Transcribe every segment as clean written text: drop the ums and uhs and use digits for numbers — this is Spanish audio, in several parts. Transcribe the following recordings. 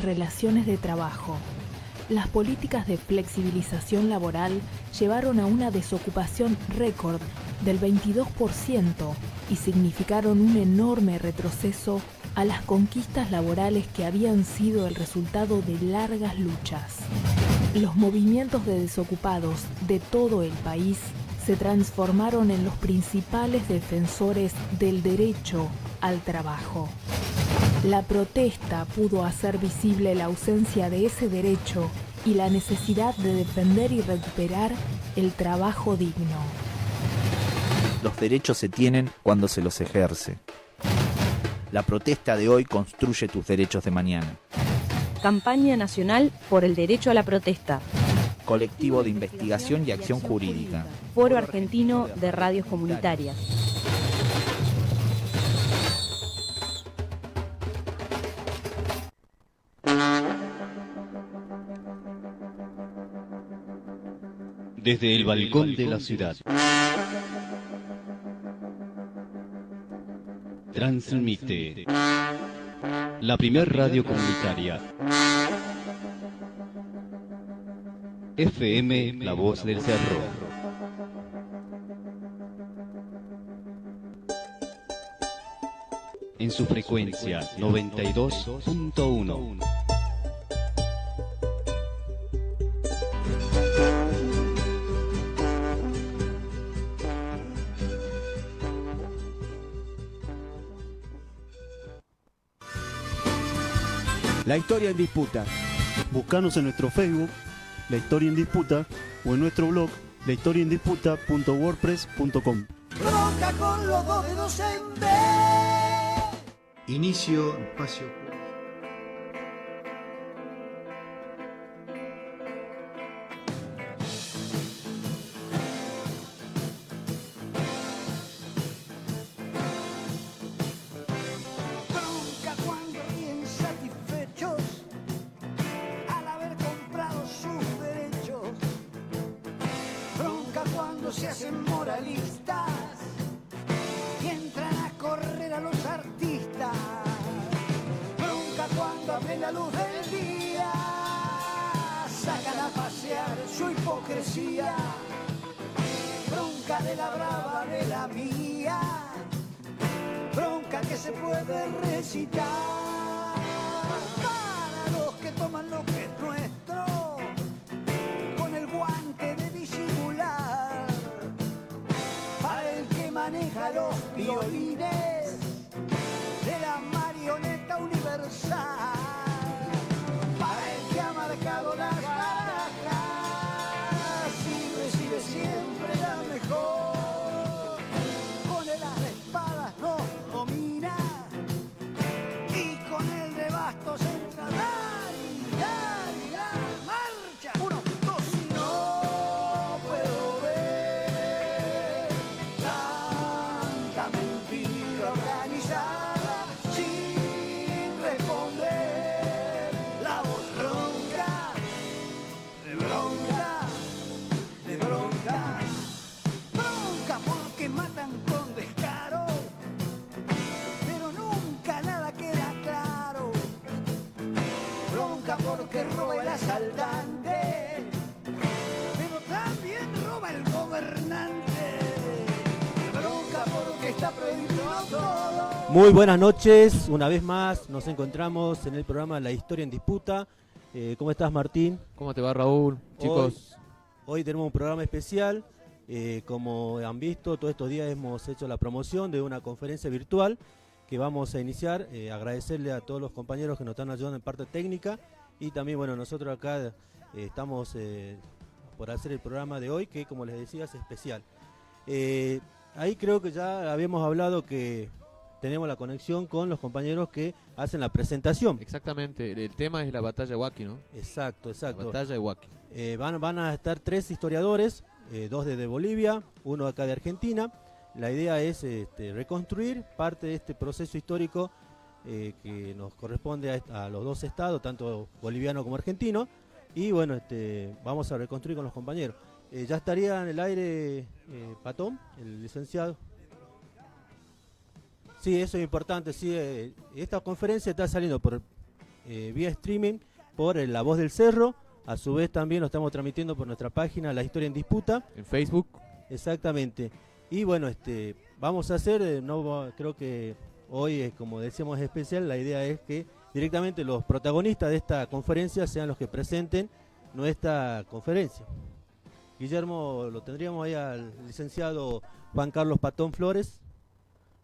relaciones de trabajo. Las políticas de flexibilización laboral llevaron a una desocupación récord del 22% y significaron un enorme retroceso a las conquistas laborales que habían sido el resultado de largas luchas. Los movimientos de desocupados de todo el país se transformaron en los principales defensores del derecho al trabajo. La protesta pudo hacer visible la ausencia de ese derecho y la necesidad de defender y recuperar el trabajo digno. Los derechos se tienen cuando se los ejerce. La protesta de hoy construye tus derechos de mañana. Campaña Nacional por el Derecho a la Protesta. Colectivo de Investigación y Acción Jurídica. Foro Argentino de Radios Comunitarias. Desde el balcón de la ciudad. Transmite la primer radio comunitaria. FM La Voz del Cerro. En su frecuencia 92.1. La historia en disputa. Búscanos en nuestro Facebook, La Historia en Disputa, o en nuestro blog, lahistoriaendisputa.wordpress.com. Bronca con los dos dedos en B. Inicio espacio. Se hacen moralistas y entran a correr a los artistas. Bronca cuando abre la luz del día, sacan a pasear su hipocresía. Bronca de la brava, de la mía, bronca que se puede recitar. Para los que toman lo que es nuestro con el guante de disimular. Maneja los violines de la marioneta universal. Para el que ha marcado las barajas y recibe siempre la mejor. Con el as de espadas nos domina y con el de bastos entra. Dale, marcha. 1, 2, no puedo ver tanta mentira organizada sin responder. La voz ronca, de bronca, de bronca. Bronca porque matan con descaro, pero nunca nada queda claro. Bronca porque roba el asaltante, pero también roba el gobernante. Bronca porque está prohibido todo. Muy buenas noches, una vez más nos encontramos en el programa La Historia en Disputa. ¿Cómo estás, Martín? ¿Cómo te va, Raúl? Chicos, Hoy tenemos un programa especial. Como han visto, todos estos días hemos hecho la promoción de una conferencia virtual que vamos a iniciar. Agradecerle a todos los compañeros que nos están ayudando en parte técnica, y también, bueno, nosotros acá estamos por hacer el programa de hoy, que, como les decía, es especial. Ahí creo que ya habíamos hablado que tenemos la conexión con los compañeros que hacen la presentación. exactamente, el tema es la batalla de Huaki, ¿no? Exacto. La batalla de Huaki. Van a estar 3 historiadores, 2 desde Bolivia, 1 acá de Argentina. La idea es reconstruir parte de este proceso histórico que nos corresponde a los 2 estados, tanto boliviano como argentino. Y bueno, vamos a reconstruir con los compañeros. Ya estaría en el aire Patón, el licenciado. Sí, eso es importante. Sí, esta conferencia está saliendo por vía streaming por La Voz del Cerro. A su vez también lo estamos transmitiendo por nuestra página La Historia en Disputa. En Facebook. Exactamente. Y bueno, vamos a hacer, creo que hoy, como decíamos, es especial. La idea es que directamente los protagonistas de esta conferencia sean los que presenten nuestra conferencia. Guillermo, lo tendríamos ahí al licenciado Juan Carlos Patón Flores,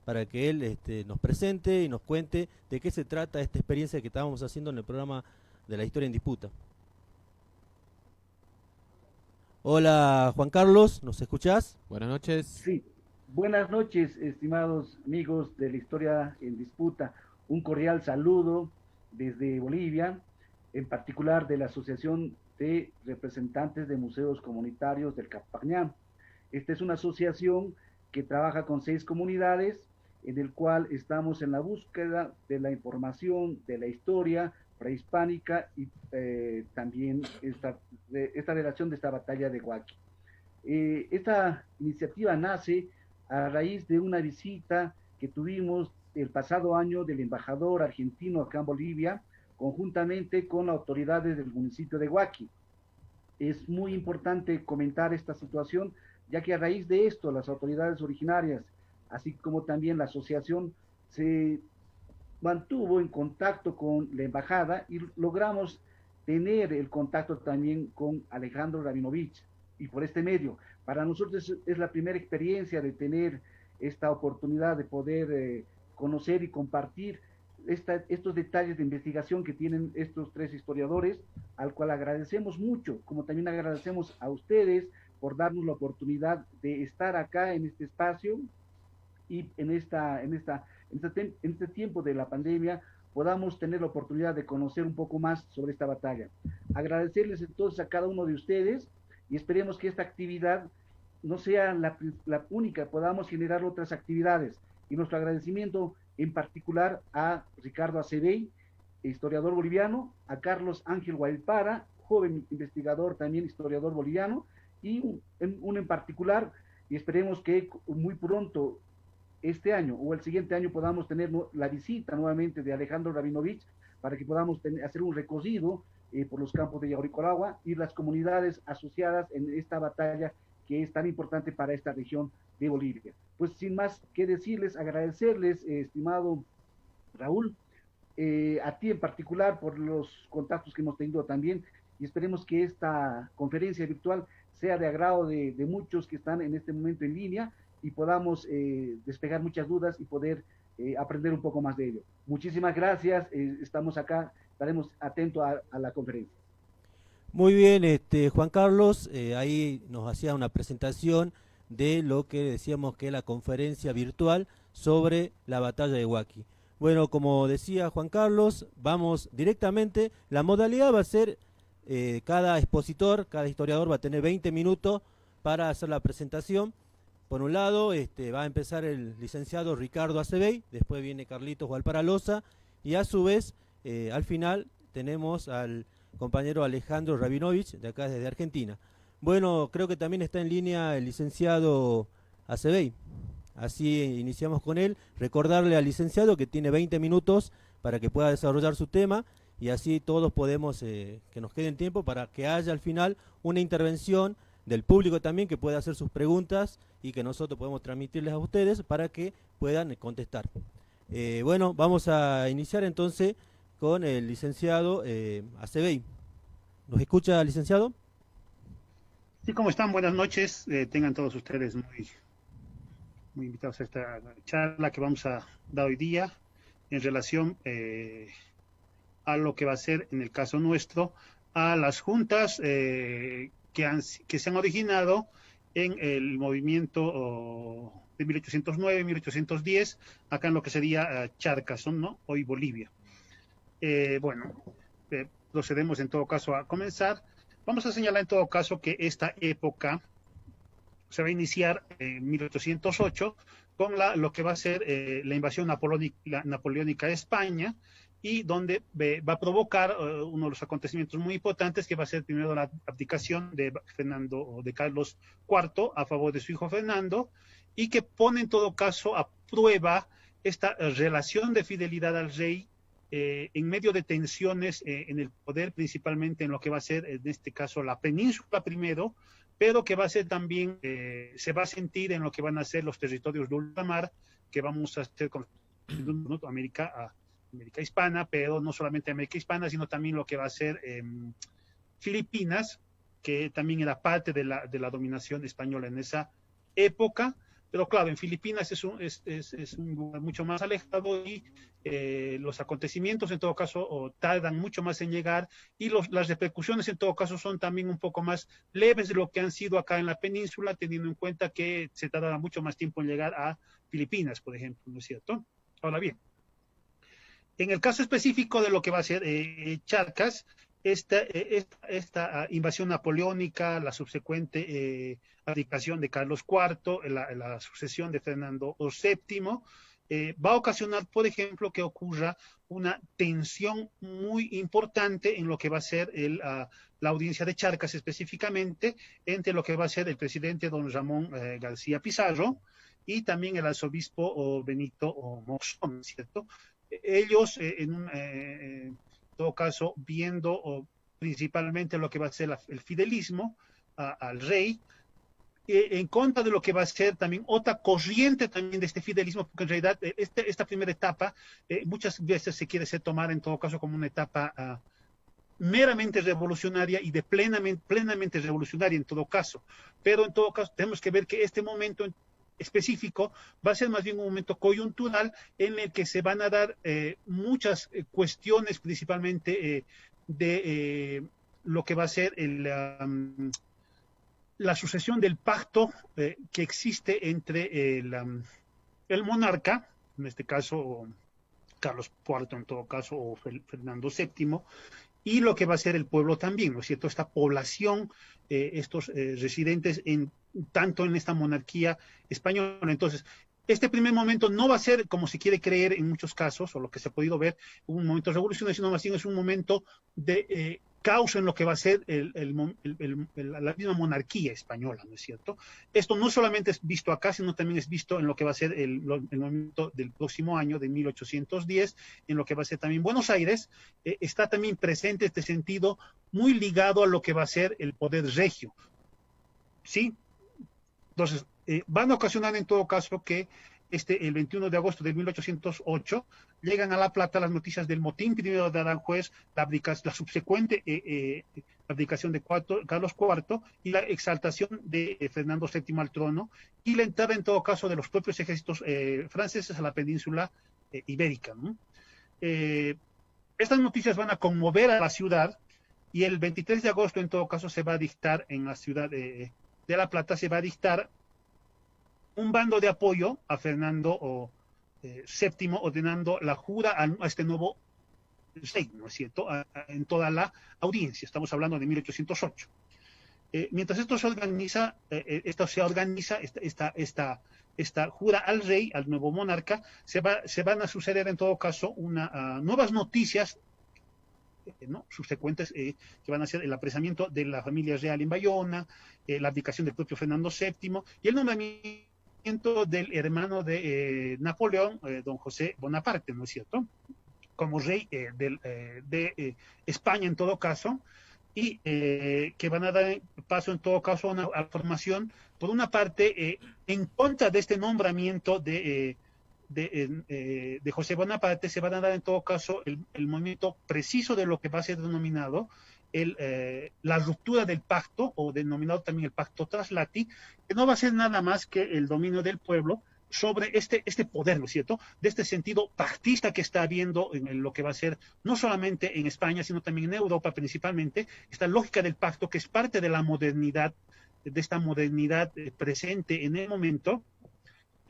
para que él nos presente y nos cuente de qué se trata esta experiencia que estábamos haciendo en el programa de La Historia en Disputa. Hola Juan Carlos, ¿nos escuchás? Buenas noches. Sí, buenas noches, estimados amigos de La Historia en Disputa. Un cordial saludo desde Bolivia, en particular de la Asociación de Representantes de Museos Comunitarios del Capañán. Esta es una asociación que trabaja con 6 comunidades, en el cual estamos en la búsqueda de la información de la historia prehispánica y también esta relación de esta batalla de Huaqui. Esta iniciativa nace a raíz de una visita que tuvimos el pasado año del embajador argentino acá en Bolivia, conjuntamente con las autoridades del municipio de Huaqui. Es muy importante comentar esta situación, ya que a raíz de esto las autoridades originarias, así como también la asociación, se mantuvo en contacto con la embajada y logramos tener el contacto también con Alejandro Rabinovich. Y por este medio, para nosotros es la primera experiencia de tener esta oportunidad de poder conocer y compartir estos detalles de investigación que tienen estos 3 historiadores, al cual agradecemos mucho, como también agradecemos a ustedes por darnos la oportunidad de estar acá en este espacio y en este tiempo de la pandemia podamos tener la oportunidad de conocer un poco más sobre esta batalla. Agradecerles entonces a cada uno de ustedes y esperemos que esta actividad no sea la única, podamos generar otras actividades. Y nuestro agradecimiento en particular a Ricardo Acebey, historiador boliviano, a Carlos Ángel Guaipara, joven investigador también historiador boliviano, y uno en particular, y esperemos que muy pronto este año o el siguiente año podamos tener la visita nuevamente de Alejandro Rabinovich para que podamos hacer un recorrido por los campos de Yauricolagua y las comunidades asociadas en esta batalla que es tan importante para esta región de Bolivia. Pues sin más que decirles, agradecerles, estimado Raúl, a ti en particular por los contactos que hemos tenido también, y esperemos que esta conferencia virtual sea de agrado de muchos que están en este momento en línea y podamos despejar muchas dudas y poder aprender un poco más de ello. Muchísimas gracias, estamos acá, estaremos atentos a la conferencia. Muy bien, Juan Carlos, ahí nos hacía una presentación de lo que decíamos que es la conferencia virtual sobre la batalla de Huaqui. Bueno, como decía Juan Carlos, vamos directamente, la modalidad va a ser, cada expositor, cada historiador va a tener 20 minutos para hacer la presentación. Por un lado, va a empezar el licenciado Ricardo Acebey, después viene Carlitos Gualparalosa, y a su vez, al final, tenemos al compañero Alejandro Rabinovich, de acá desde Argentina. Bueno, creo que también está en línea el licenciado Acebey. Así iniciamos con él. Recordarle al licenciado que tiene 20 minutos para que pueda desarrollar su tema y así todos podemos, que nos quede tiempo para que haya al final una intervención del público también que pueda hacer sus preguntas y que nosotros podemos transmitirles a ustedes para que puedan contestar. Bueno, vamos a iniciar entonces con el licenciado Acebey. ¿Nos escucha, licenciado? Sí, ¿cómo están? Buenas noches. Tengan todos ustedes muy invitados a esta charla que vamos a dar hoy día en relación a lo que va a ser, en el caso nuestro, a las juntas que se han originado en el movimiento de 1809-1810, acá en lo que sería Charcasón, ¿no? Hoy Bolivia. Procedemos en todo caso a comenzar. Vamos a señalar en todo caso que esta época se va a iniciar en 1808 con lo que va a ser la invasión napoleónica de España, y donde va a provocar uno de los acontecimientos muy importantes, que va a ser primero la abdicación de Carlos IV a favor de su hijo Fernando, y que pone en todo caso a prueba esta relación de fidelidad al rey en medio de tensiones en el poder, principalmente en lo que va a ser, en este caso, la península primero, pero que va a ser también, se va a sentir en lo que van a ser los territorios de ultramar, que vamos a hacer con América hispana, pero no solamente América hispana, sino también lo que va a ser Filipinas, que también era parte de la dominación española en esa época. Pero claro, en Filipinas es un lugar mucho más alejado y los acontecimientos en todo caso tardan mucho más en llegar y las repercusiones en todo caso son también un poco más leves de lo que han sido acá en la península, teniendo en cuenta que se tardará mucho más tiempo en llegar a Filipinas, por ejemplo, ¿no es cierto? Ahora bien, en el caso específico de lo que va a ser Charcas, esta invasión napoleónica, la subsecuente abdicación de Carlos IV, la sucesión de Fernando VII, va a ocasionar, por ejemplo, que ocurra una tensión muy importante en lo que va a ser la audiencia de Charcas específicamente, entre lo que va a ser el presidente don Ramón García Pizarro y también el arzobispo Benito Moxón, ¿cierto? Ellos, en todo caso, viendo principalmente lo que va a ser el fidelismo al rey, en contra de lo que va a ser también otra corriente también de este fidelismo, porque en realidad esta primera etapa muchas veces se quiere tomar en todo caso como una etapa meramente revolucionaria y de plenamente revolucionaria en todo caso, pero en todo caso tenemos que ver que este momento específico va a ser más bien un momento coyuntural en el que se van a dar muchas cuestiones, principalmente de lo que va a ser la sucesión del pacto que existe entre el monarca, en este caso Carlos IV en todo caso, o Fernando VII, y lo que va a ser el pueblo también, ¿no es cierto? Esta población, estos residentes tanto en esta monarquía española. Entonces, este primer momento no va a ser, como se quiere creer en muchos casos, o lo que se ha podido ver, un momento revolucionario, sino más bien es un momento de caos en lo que va a ser la misma monarquía española, ¿no es cierto? Esto no solamente es visto acá, sino también es visto en lo que va a ser el momento del próximo año, de 1810, en lo que va a ser también Buenos Aires. Está también presente este sentido muy ligado a lo que va a ser el poder regio, ¿sí? Entonces, van a ocasionar en todo caso que el 21 de agosto de 1808 llegan a La Plata las noticias del motín primero de Aranjuez, la subsecuente abdicación de Carlos IV y la exaltación de Fernando VII al trono y la entrada en todo caso de los propios ejércitos franceses a la península ibérica, ¿no? Estas noticias van a conmover a la ciudad y el 23 de agosto en todo caso se va a dictar en la ciudad de La Plata, se va a dictar un bando de apoyo a Fernando VII, ordenando la jura a este nuevo rey, ¿no es cierto?, en toda la audiencia. Estamos hablando de 1808. Mientras esto se organiza, esta jura al rey, al nuevo monarca, se van a suceder en todo caso nuevas noticias, ¿no?, subsecuentes, que van a ser el apresamiento de la familia real en Bayona, la abdicación del propio Fernando VII y el nombramiento del hermano de Napoleón, don José Bonaparte, ¿no es cierto?, como rey de España en todo caso, y que van a dar paso en todo caso a una formación, por una parte, en contra de este nombramiento de José Bonaparte. Se van a dar en todo caso el movimiento preciso de lo que va a ser denominado la ruptura del pacto, o denominado también el pacto Traslati, que no va a ser nada más que el dominio del pueblo sobre este poder, ¿no es cierto?, de este sentido pactista que está habiendo en lo que va a ser no solamente en España, sino también en Europa principalmente, esta lógica del pacto que es parte de la modernidad, de esta modernidad presente en el momento,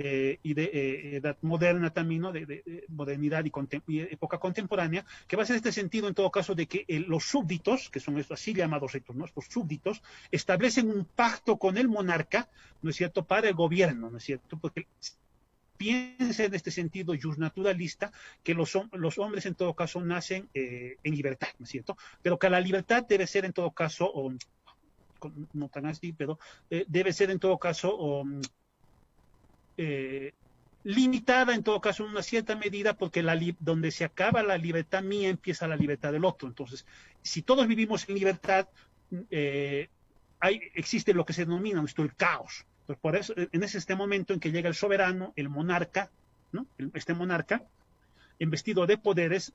y de edad moderna también, ¿no?, de modernidad y época contemporánea, que va a ser este sentido en todo caso de que los súbditos, que son estos así llamados ritos, ¿no?, estos súbditos, establecen un pacto con el monarca, ¿no es cierto?, para el gobierno, ¿no es cierto?, porque piensa en este sentido justnaturalista que los hombres en todo caso nacen en libertad, ¿no es cierto?, pero que la libertad debe ser en todo caso, no tan así, pero debe ser en todo caso limitada en todo caso en una cierta medida, porque donde se acaba la libertad mía empieza la libertad del otro. Entonces, si todos vivimos en libertad, existe lo que se denomina el caos. Entonces, por eso, en este momento en que llega el soberano, el monarca, ¿no? Este monarca, investido de poderes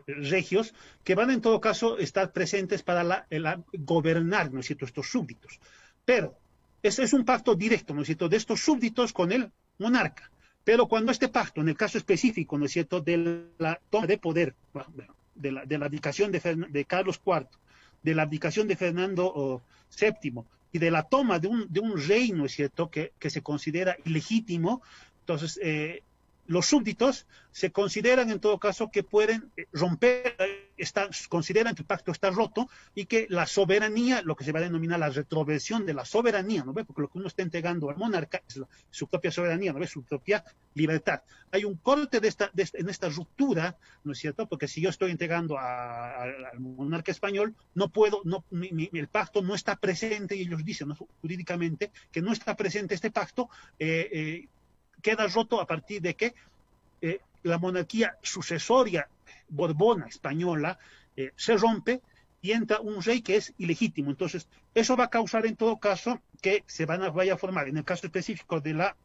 regios, que van en todo caso estar presentes para gobernar, ¿no es cierto?, estos súbditos. Pero ese es un pacto directo, ¿no es cierto?, de estos súbditos con el monarca. Pero cuando este pacto, en el caso específico, ¿no es cierto?, de la toma de poder, de la abdicación de Carlos IV, de la abdicación de Fernando VII y de la toma de un reino, ¿es cierto?, que se considera ilegítimo, entonces los súbditos se consideran en todo caso que pueden romper, consideran que el pacto está roto y que la soberanía, lo que se va a denominar la retroversión de la soberanía, ¿no ve? Porque lo que uno está entregando al monarca es su propia soberanía, ¿no ve? Su propia libertad. Hay un corte en esta ruptura, ¿no es cierto? Porque si yo estoy entregando al monarca español, no puedo, el pacto no está presente, y ellos dicen, ¿no?, jurídicamente que no está presente este pacto, queda roto a partir de que la monarquía sucesoria borbona española se rompe y entra un rey que es ilegítimo. Entonces, eso va a causar en todo caso que vaya a formar, en el caso específico de la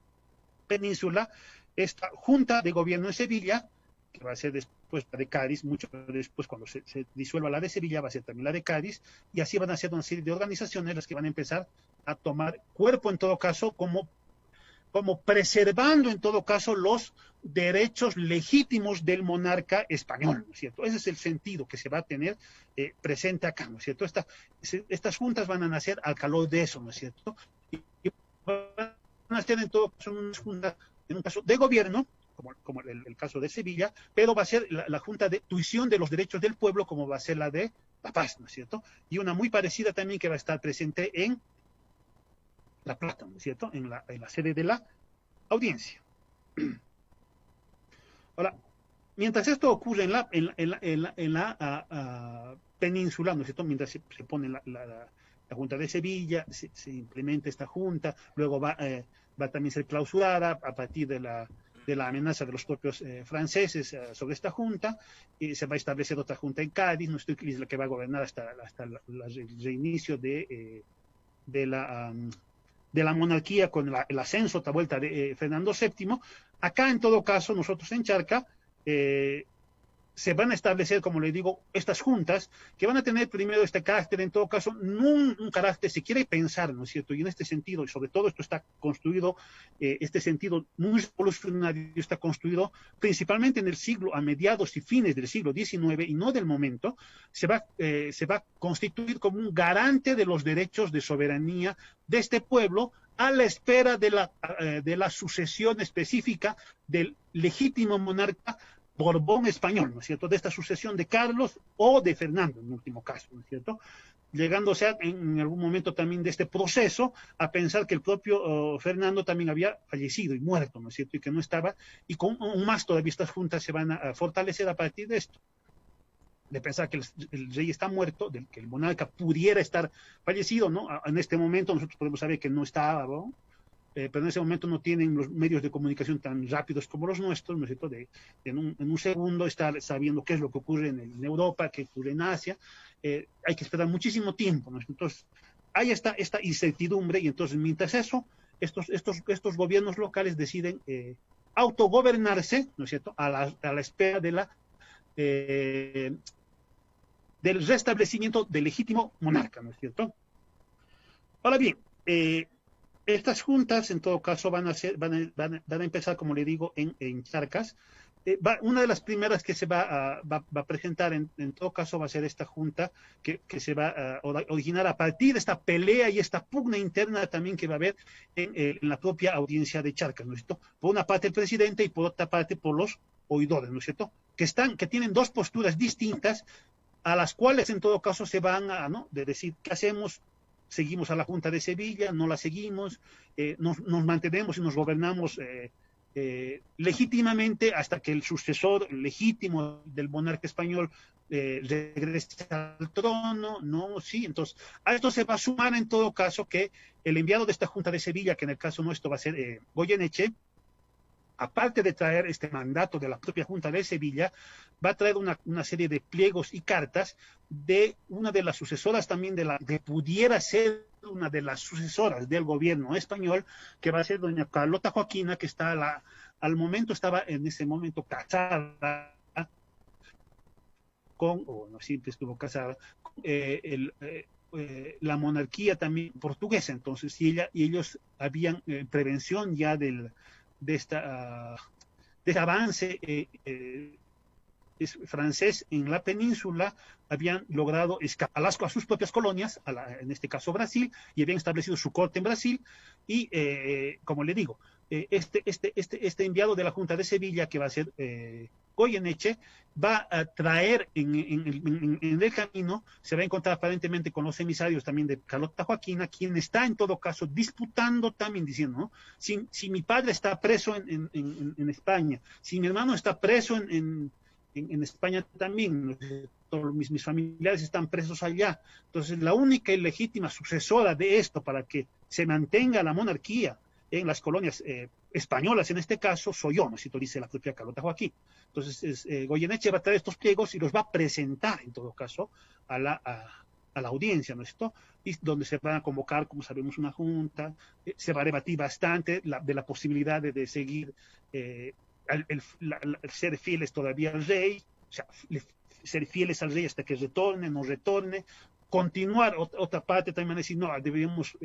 península, esta junta de gobierno en Sevilla, que va a ser después la de Cádiz, mucho después cuando se disuelva la de Sevilla, va a ser también la de Cádiz, y así van a ser una serie de organizaciones las que van a empezar a tomar cuerpo en todo caso como preservando en todo caso los derechos legítimos del monarca español, ¿no es cierto? Ese es el sentido que se va a tener presente acá, ¿no es cierto? Estas juntas van a nacer al calor de eso, ¿no es cierto? Y van a ser en todo caso unas juntas, en un caso de gobierno, como el caso de Sevilla, pero va a ser la junta de tuición de los derechos del pueblo, como va a ser la de La Paz, ¿no es cierto? Y una muy parecida también que va a estar presente en La Plata, ¿no es cierto?, en la sede de la audiencia. Ahora, mientras esto ocurre en la península, ¿no es cierto?, mientras se pone la Junta de Sevilla, se implementa esta junta, luego va también a ser clausurada a partir de la amenaza de los propios franceses sobre esta junta, y se va a establecer otra junta en Cádiz, ¿no? Que es la que va a gobernar hasta el reinicio de la monarquía con el ascenso, otra vuelta de Fernando VII. Acá, en todo caso, nosotros en Charca, se van a establecer, como le digo, estas juntas, que van a tener primero este carácter, en todo caso, no un carácter, se quiere pensar, ¿no es cierto? Y en este sentido, y sobre todo esto está construido, este sentido muy revolucionario está construido principalmente en el siglo, a mediados y fines del siglo XIX, y no del momento, se va a constituir como un garante de los derechos de soberanía de este pueblo, a la espera de la sucesión específica del legítimo monarca Borbón español, ¿no es cierto?, de esta sucesión de Carlos o de Fernando, en último caso, ¿no es cierto?, llegándose en algún momento también de este proceso a pensar que el propio Fernando también había fallecido y muerto, ¿no es cierto?, y que no estaba, y con aún más todavía estas juntas se van a fortalecer a partir de esto, de pensar que el rey está muerto, de que el monarca pudiera estar fallecido, ¿no? En este momento nosotros podemos saber que no estaba, ¿no?, pero en ese momento no tienen los medios de comunicación tan rápidos como los nuestros, ¿no es cierto?, en un segundo estar sabiendo qué es lo que ocurre en Europa, qué ocurre en Asia, hay que esperar muchísimo tiempo, ¿no? Entonces, hay esta incertidumbre, y entonces mientras eso, estos gobiernos locales deciden autogobernarse, ¿no es cierto?, a la espera del restablecimiento del legítimo monarca, ¿no es cierto? Ahora bien, estas juntas, en todo caso, van a empezar, como le digo, en Charcas. Una de las primeras que se va a presentar, en todo caso, va a ser esta junta que se va a originar a partir de esta pelea y esta pugna interna también que va a haber en la propia audiencia de Charcas, ¿no es cierto? Por una parte el presidente y por otra parte por los oidores, ¿no es cierto?, que tienen dos posturas distintas, a las cuales, en todo caso, se van a, ¿no?, de decir, ¿qué hacemos? ¿Seguimos a la Junta de Sevilla? ¿No la seguimos? ¿Nos mantenemos y nos gobernamos legítimamente hasta que el sucesor legítimo del monarca español regrese al trono, no, sí. Entonces, a esto se va a sumar en todo caso que el enviado de esta Junta de Sevilla, que en el caso nuestro va a ser Goyeneche, aparte de traer este mandato de la propia Junta de Sevilla, va a traer una serie de pliegos y cartas de una de las sucesoras también que pudiera ser una de las sucesoras del gobierno español, que va a ser doña Carlota Joaquina, que está al momento estaba en ese momento casada o no siempre estuvo casada, con la monarquía también portuguesa. Entonces, y ellos habían prevención ya de este avance francés en la península, habían logrado escapar a sus propias colonias, en este caso Brasil, y habían establecido su corte en Brasil, y como le digo, este enviado de la Junta de Sevilla, que va a ser Goyeneche, va a traer en el camino, se va a encontrar aparentemente con los emisarios también de Carlota Joaquina, quien está en todo caso disputando también, diciendo, ¿no? Si mi padre está preso en España, si mi hermano está preso en España también, todos mis familiares están presos allá, entonces la única y legítima sucesora de esto para que se mantenga la monarquía en las colonias españolas, en este caso, soy yo, ¿no? Si tú dice la propia Carlota Joaquín. Entonces, Goyeneche va a traer estos pliegos y los va a presentar, en todo caso, a la audiencia, ¿no es cierto? Y donde se van a convocar, como sabemos, una junta, se va a debatir bastante de la posibilidad de seguir ser fieles todavía al rey, o sea, ser fieles al rey hasta que retorne, no retorne, continuar. Otra parte también van a decir, no, deberíamos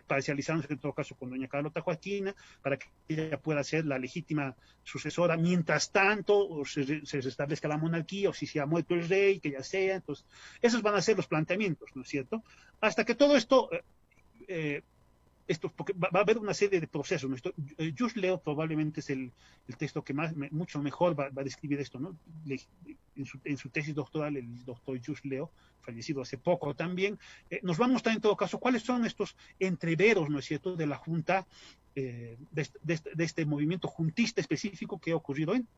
parcializarnos en todo caso con doña Carlota Joaquina para que ella pueda ser la legítima sucesora mientras tanto, o se restablezca la monarquía, o si se ha muerto el rey, que ya sea. Entonces, esos van a ser los planteamientos, ¿no es cierto? Hasta que todo esto... porque va a haber una serie de procesos, ¿no? Just Leo probablemente es el texto que mucho mejor va a describir esto, ¿no? En su tesis doctoral, el doctor Just Leo, fallecido hace poco también, nos va a mostrar en todo caso cuáles son estos entreveros, ¿no es cierto?, de la Junta, de este movimiento juntista específico que ha ocurrido en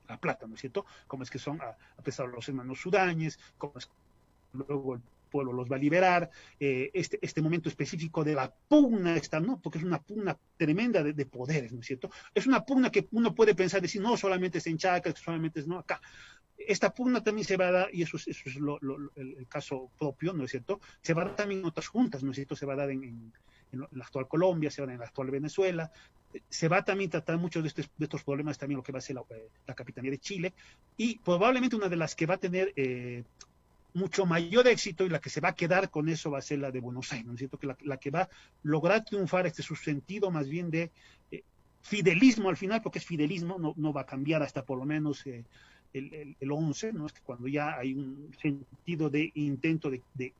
La Plata, ¿no es cierto? Cómo es que son, a pesar de los hermanos Sudáñez, cómo es que luego el pueblo los va a liberar, este momento específico de la pugna, ¿no? Porque es una pugna tremenda de poderes, ¿no es cierto? Es una pugna que uno puede pensar, decir, no solamente es en Chacas, solamente es no acá. Esta pugna también se va a dar, y eso es el caso propio, ¿no es cierto? Se va a dar también en otras juntas, ¿no es cierto? Se va a dar en la actual Colombia, se va a dar en la actual Venezuela, se va a también tratar muchos de estos problemas también lo que va a ser la Capitanía de Chile, y probablemente una de las que va a tener mucho mayor éxito y la que se va a quedar con eso va a ser la de Buenos Aires, ¿no es cierto? Que la que va a lograr triunfar su sentido más bien de fidelismo al final, porque es fidelismo, no va a cambiar hasta por lo menos el 11, ¿no? Es que cuando ya hay un sentido de intento de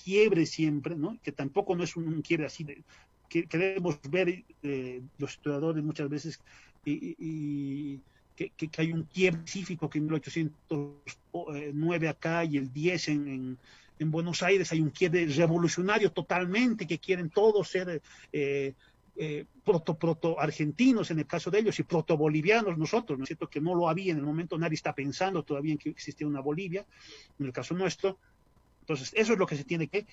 quiebre siempre, ¿no? Que tampoco no es un quiebre así que queremos ver los historiadores muchas veces que hay un quiebre específico que en 1809 acá y el 10 en Buenos Aires hay un quiebre revolucionario totalmente, que quieren todos ser proto argentinos en el caso de ellos y proto bolivianos nosotros, ¿no es cierto? Que no lo había en el momento, nadie está pensando todavía en que existía una Bolivia, en el caso nuestro. Entonces, eso es lo que se tiene que,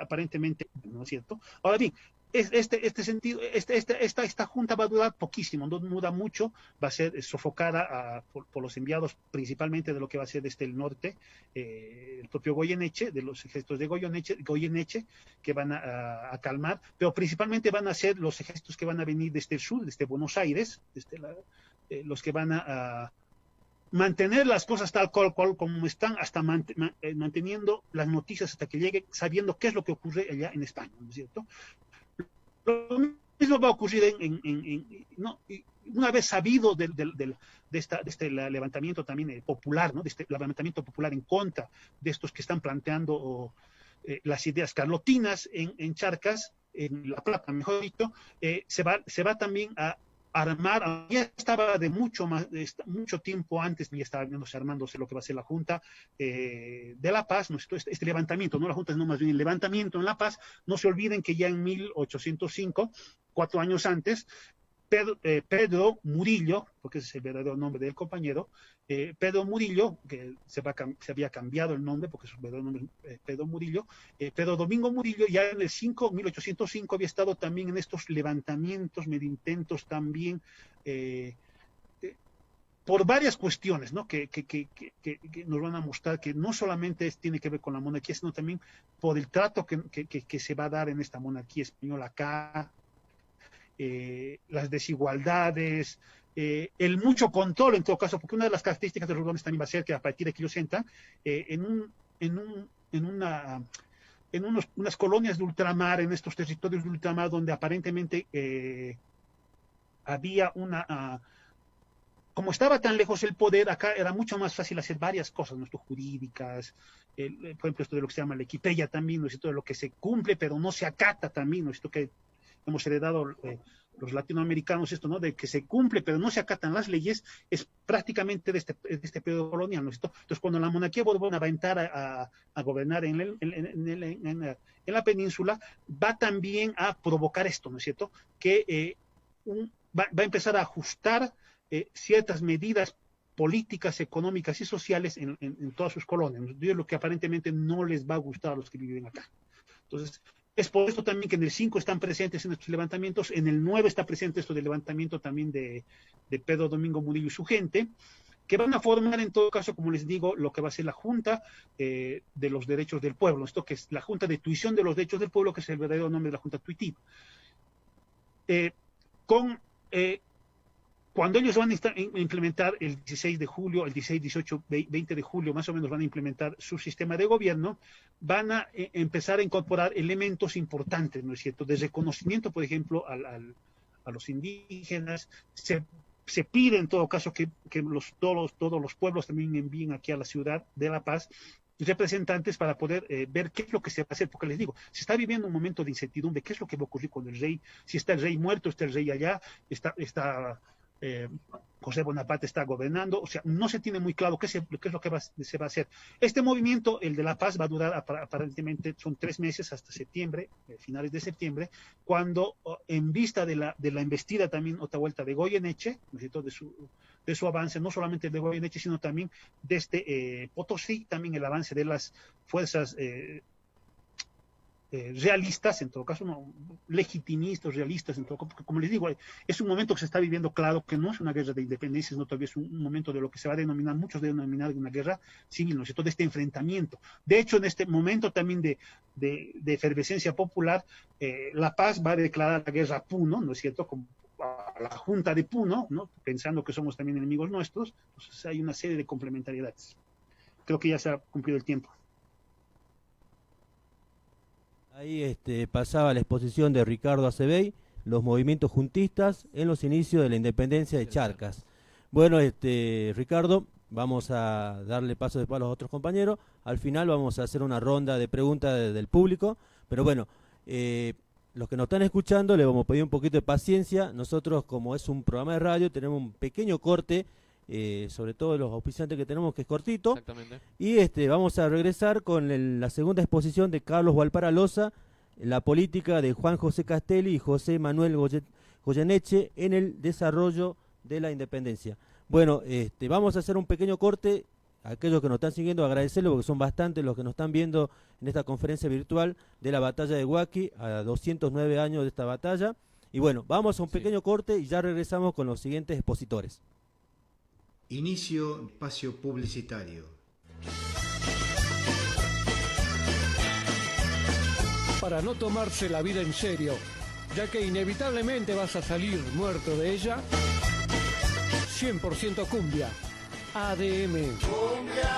aparentemente, ¿no es cierto? Ahora bien, esta junta va a durar poquísimo, no dura mucho, va a ser sofocada por los enviados principalmente de lo que va a ser desde el norte, el propio Goyeneche, de los ejércitos de Goyeneche, que van a calmar, pero principalmente van a ser los ejércitos que van a venir desde el sur, desde Buenos Aires, los que van a mantener las cosas tal cual como están, hasta manteniendo las noticias hasta que llegue, sabiendo qué es lo que ocurre allá en España, ¿no es cierto? Lo mismo va a ocurrir ¿no? Una vez sabido de este levantamiento también popular, ¿no? De este levantamiento popular en contra de estos que están planteando las ideas carlotinas en Charcas, en La Plata, mejor dicho, se va también a armar, ya estaba de mucho tiempo antes, ya estaba armándose lo que va a ser la Junta de La Paz, ¿no? Este levantamiento, no la Junta, sino más bien el levantamiento en La Paz. No se olviden que ya en 1805, 4 años antes, Pedro Murillo, porque ese es el verdadero nombre del compañero, Pedro Murillo, que se había cambiado el nombre porque su verdadero nombre es Pedro Murillo, Pedro Domingo Murillo, ya en el 1805 había estado también en estos levantamientos, medio intentos también, por varias cuestiones, ¿no? que nos van a mostrar que no solamente tiene que ver con la monarquía, sino también por el trato que se va a dar en esta monarquía española acá, las desigualdades, el mucho control en todo caso, porque una de las características de los Borbones también va a ser que a partir de que ellos entran unas colonias de ultramar, en estos territorios de ultramar donde aparentemente había como estaba tan lejos el poder, acá era mucho más fácil hacer varias cosas, ¿no? Jurídicas, por ejemplo, esto de lo que se llama la equipeya también, ¿no? Esto de lo que se cumple pero no se acata también, ¿no? Esto que hemos heredado los latinoamericanos, esto, ¿no? De que se cumple pero no se acatan las leyes, es prácticamente de este periodo colonial, ¿no? Entonces, cuando la monarquía borbona va a entrar a gobernar en la península, va también a provocar esto, ¿no es cierto? Que va a empezar a ajustar ciertas medidas políticas, económicas y sociales en todas sus colonias. Es lo que aparentemente no les va a gustar a los que viven acá. Entonces, es por esto también que en el 5 están presentes en estos levantamientos, en el 9 está presente esto del levantamiento también de Pedro Domingo Murillo y su gente, que van a formar en todo caso, como les digo, lo que va a ser la Junta de los Derechos del Pueblo, esto que es la Junta de Tuición de los Derechos del Pueblo, que es el verdadero nombre de la Junta Tuitiva. Cuando ellos van a implementar el 16 de julio, el 16, 18, 20 de julio, más o menos van a implementar su sistema de gobierno, van a empezar a incorporar elementos importantes, ¿no es cierto?, de reconocimiento, por ejemplo, a los indígenas. Se pide en todo caso que todos los pueblos también envíen aquí a la ciudad de La Paz representantes para poder ver qué es lo que se va a hacer, porque les digo, se está viviendo un momento de incertidumbre, qué es lo que va a ocurrir con el rey, si está el rey muerto, está el rey allá, José Bonaparte está gobernando, o sea, no se tiene muy claro qué es lo que se va a hacer. Este movimiento, el de La Paz, va a durar aparentemente, son 3 meses hasta septiembre, finales de septiembre, cuando en vista de la embestida también otra vuelta de Goyeneche, de su avance, no solamente de Goyeneche, sino también de Potosí, también el avance de las fuerzas realistas, en todo caso, no, legitimistas, realistas, en todo caso, porque como les digo, es un momento que se está viviendo claro, que no es una guerra de independencia, sino todavía es un momento de lo que se va a denominar, muchos denominar una guerra civil, ¿no es cierto?, de este enfrentamiento. De hecho, en este momento también de efervescencia popular, La Paz va a declarar la guerra a Puno, ¿no es cierto?, como a la Junta de Puno, ¿no?, pensando que somos también enemigos nuestros. Entonces hay una serie de complementariedades. Creo que ya se ha cumplido el tiempo. Ahí pasaba la exposición de Ricardo Acebey, los movimientos juntistas en los inicios de la independencia de Charcas. Bueno, Ricardo, vamos a darle paso después a los otros compañeros. Al final vamos a hacer una ronda de preguntas del público, pero bueno, los que nos están escuchando, les vamos a pedir un poquito de paciencia. Nosotros, como es un programa de radio, tenemos un pequeño corte, sobre todo los auspiciantes que tenemos, que es cortito. Exactamente. Y vamos a regresar con la segunda exposición de Carlos Valparalosa, la política de Juan José Castelli y José Manuel Goyeneche en el desarrollo de la independencia. Bueno, vamos a hacer un pequeño corte. Aquellos que nos están siguiendo, agradecerles porque son bastantes los que nos están viendo en esta conferencia virtual de la batalla de Huaki, a 209 años de esta batalla. Y bueno, vamos a un pequeño corte y ya regresamos con los siguientes expositores. Inicio espacio publicitario. Para no tomarse la vida en serio, ya que inevitablemente vas a salir muerto de ella, 100% cumbia, ADM. Cumbia,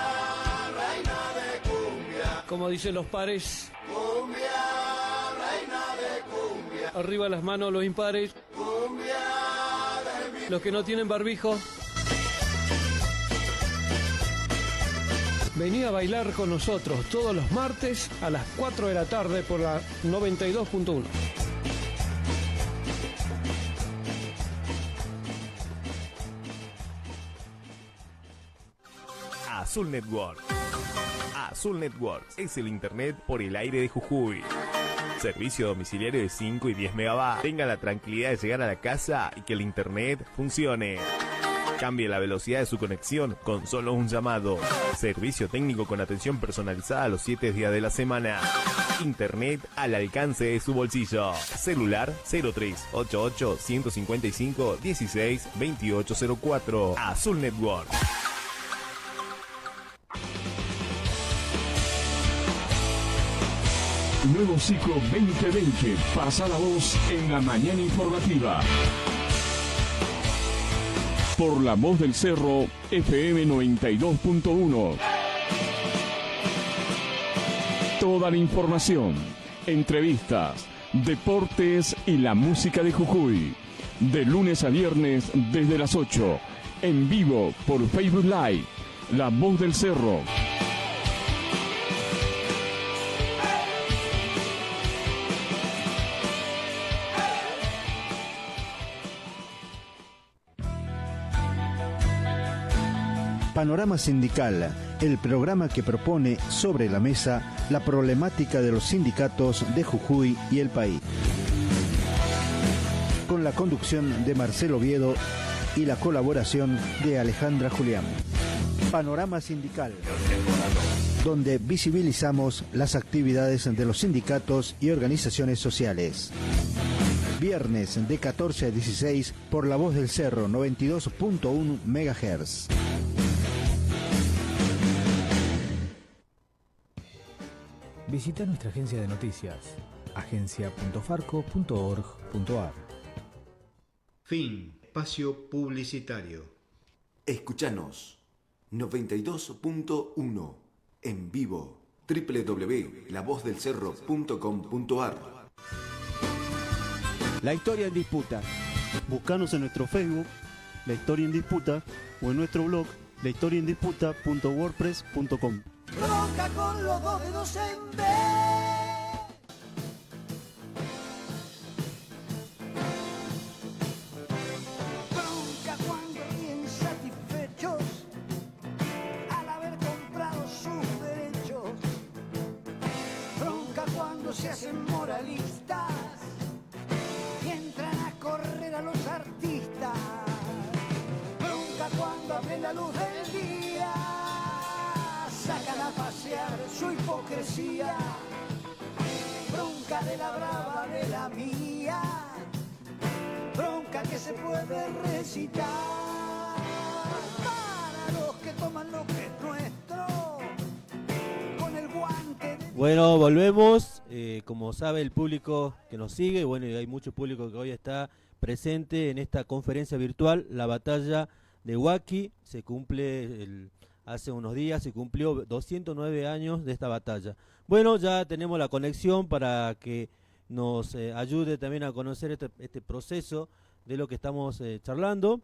reina de cumbia. Como dicen los pares. Cumbia, reina de cumbia. Arriba las manos los impares. Cumbia de mi... Los que no tienen barbijo. Vení a bailar con nosotros todos los martes a las 4 de la tarde por la 92.1. Azul Network. Azul Network es el internet por el aire de Jujuy. Servicio domiciliario de 5 y 10 megabytes. Tenga la tranquilidad de llegar a la casa y que el internet funcione. Cambie la velocidad de su conexión con solo un llamado. Servicio técnico con atención personalizada los 7 días de la semana. Internet al alcance de su bolsillo. Celular 0388 155 16 2804. Azul Network. Nuevo ciclo 2020. Pasa la voz en la mañana informativa. Por La Voz del Cerro, FM 92.1. Toda la información, entrevistas, deportes y la música de Jujuy. De lunes a viernes desde las 8. En vivo por Facebook Live. La Voz del Cerro. Panorama Sindical, el programa que propone sobre la mesa la problemática de los sindicatos de Jujuy y el país. Con la conducción de Marcelo Oviedo y la colaboración de Alejandra Julián. Panorama Sindical, donde visibilizamos las actividades de los sindicatos y organizaciones sociales. Viernes de 14 a 16 por La Voz del Cerro 92.1 MHz. Visita nuestra agencia de noticias, agencia.farco.org.ar. Fin. Espacio publicitario. Escuchanos 92.1 en vivo www.lavozdelcerro.com.ar. La historia en disputa. Buscanos en nuestro Facebook, La Historia en Disputa, o en nuestro blog, lahistoriaendisputa.wordpress.com. Bronca con los dos dedos en B. Bronca cuando insatisfechos al haber comprado sus derechos. Bronca cuando se hacen moralistas y entran a correr a los artistas. Bronca cuando a plena luz del día sacan a pasear su hipocresía. Bronca de la brava de la mía. Bronca que se puede recitar para los que toman lo que es nuestro con el guante de... Bueno, volvemos. Como sabe el público que nos sigue, bueno, y hay mucho público que hoy está presente en esta conferencia virtual, la batalla de Huaki. Se cumple hace unos días, se cumplió 209 años de esta batalla. Bueno, ya tenemos la conexión para que nos ayude también a conocer este proceso de lo que estamos charlando.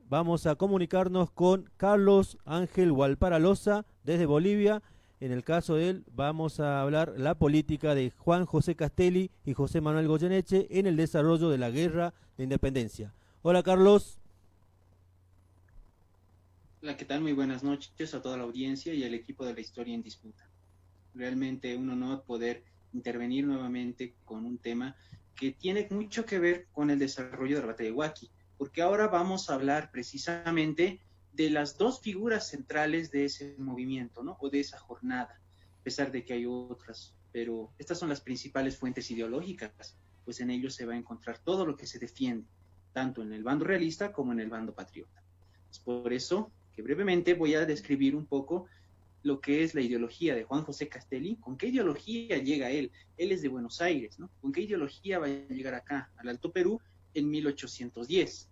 Vamos a comunicarnos con Carlos Ángel Hualparaloza desde Bolivia. En el caso de él, vamos a hablar la política de Juan José Castelli y José Manuel Goyeneche en el desarrollo de la guerra de independencia. Hola, Carlos. Hola, ¿qué tal? Muy buenas noches a toda la audiencia y al equipo de La Historia en Disputa. Realmente un honor poder intervenir nuevamente con un tema que tiene mucho que ver con el desarrollo de la batalla de Huaki, porque ahora vamos a hablar precisamente de las dos figuras centrales de ese movimiento, ¿no? O de esa jornada, a pesar de que hay otras, pero estas son las principales fuentes ideológicas, pues en ellos se va a encontrar todo lo que se defiende, tanto en el bando realista como en el bando patriota. Es por eso que brevemente voy a describir un poco lo que es la ideología de Juan José Castelli, con qué ideología llega él. Él es de Buenos Aires, ¿no? Con qué ideología va a llegar acá, al Alto Perú, en 1810.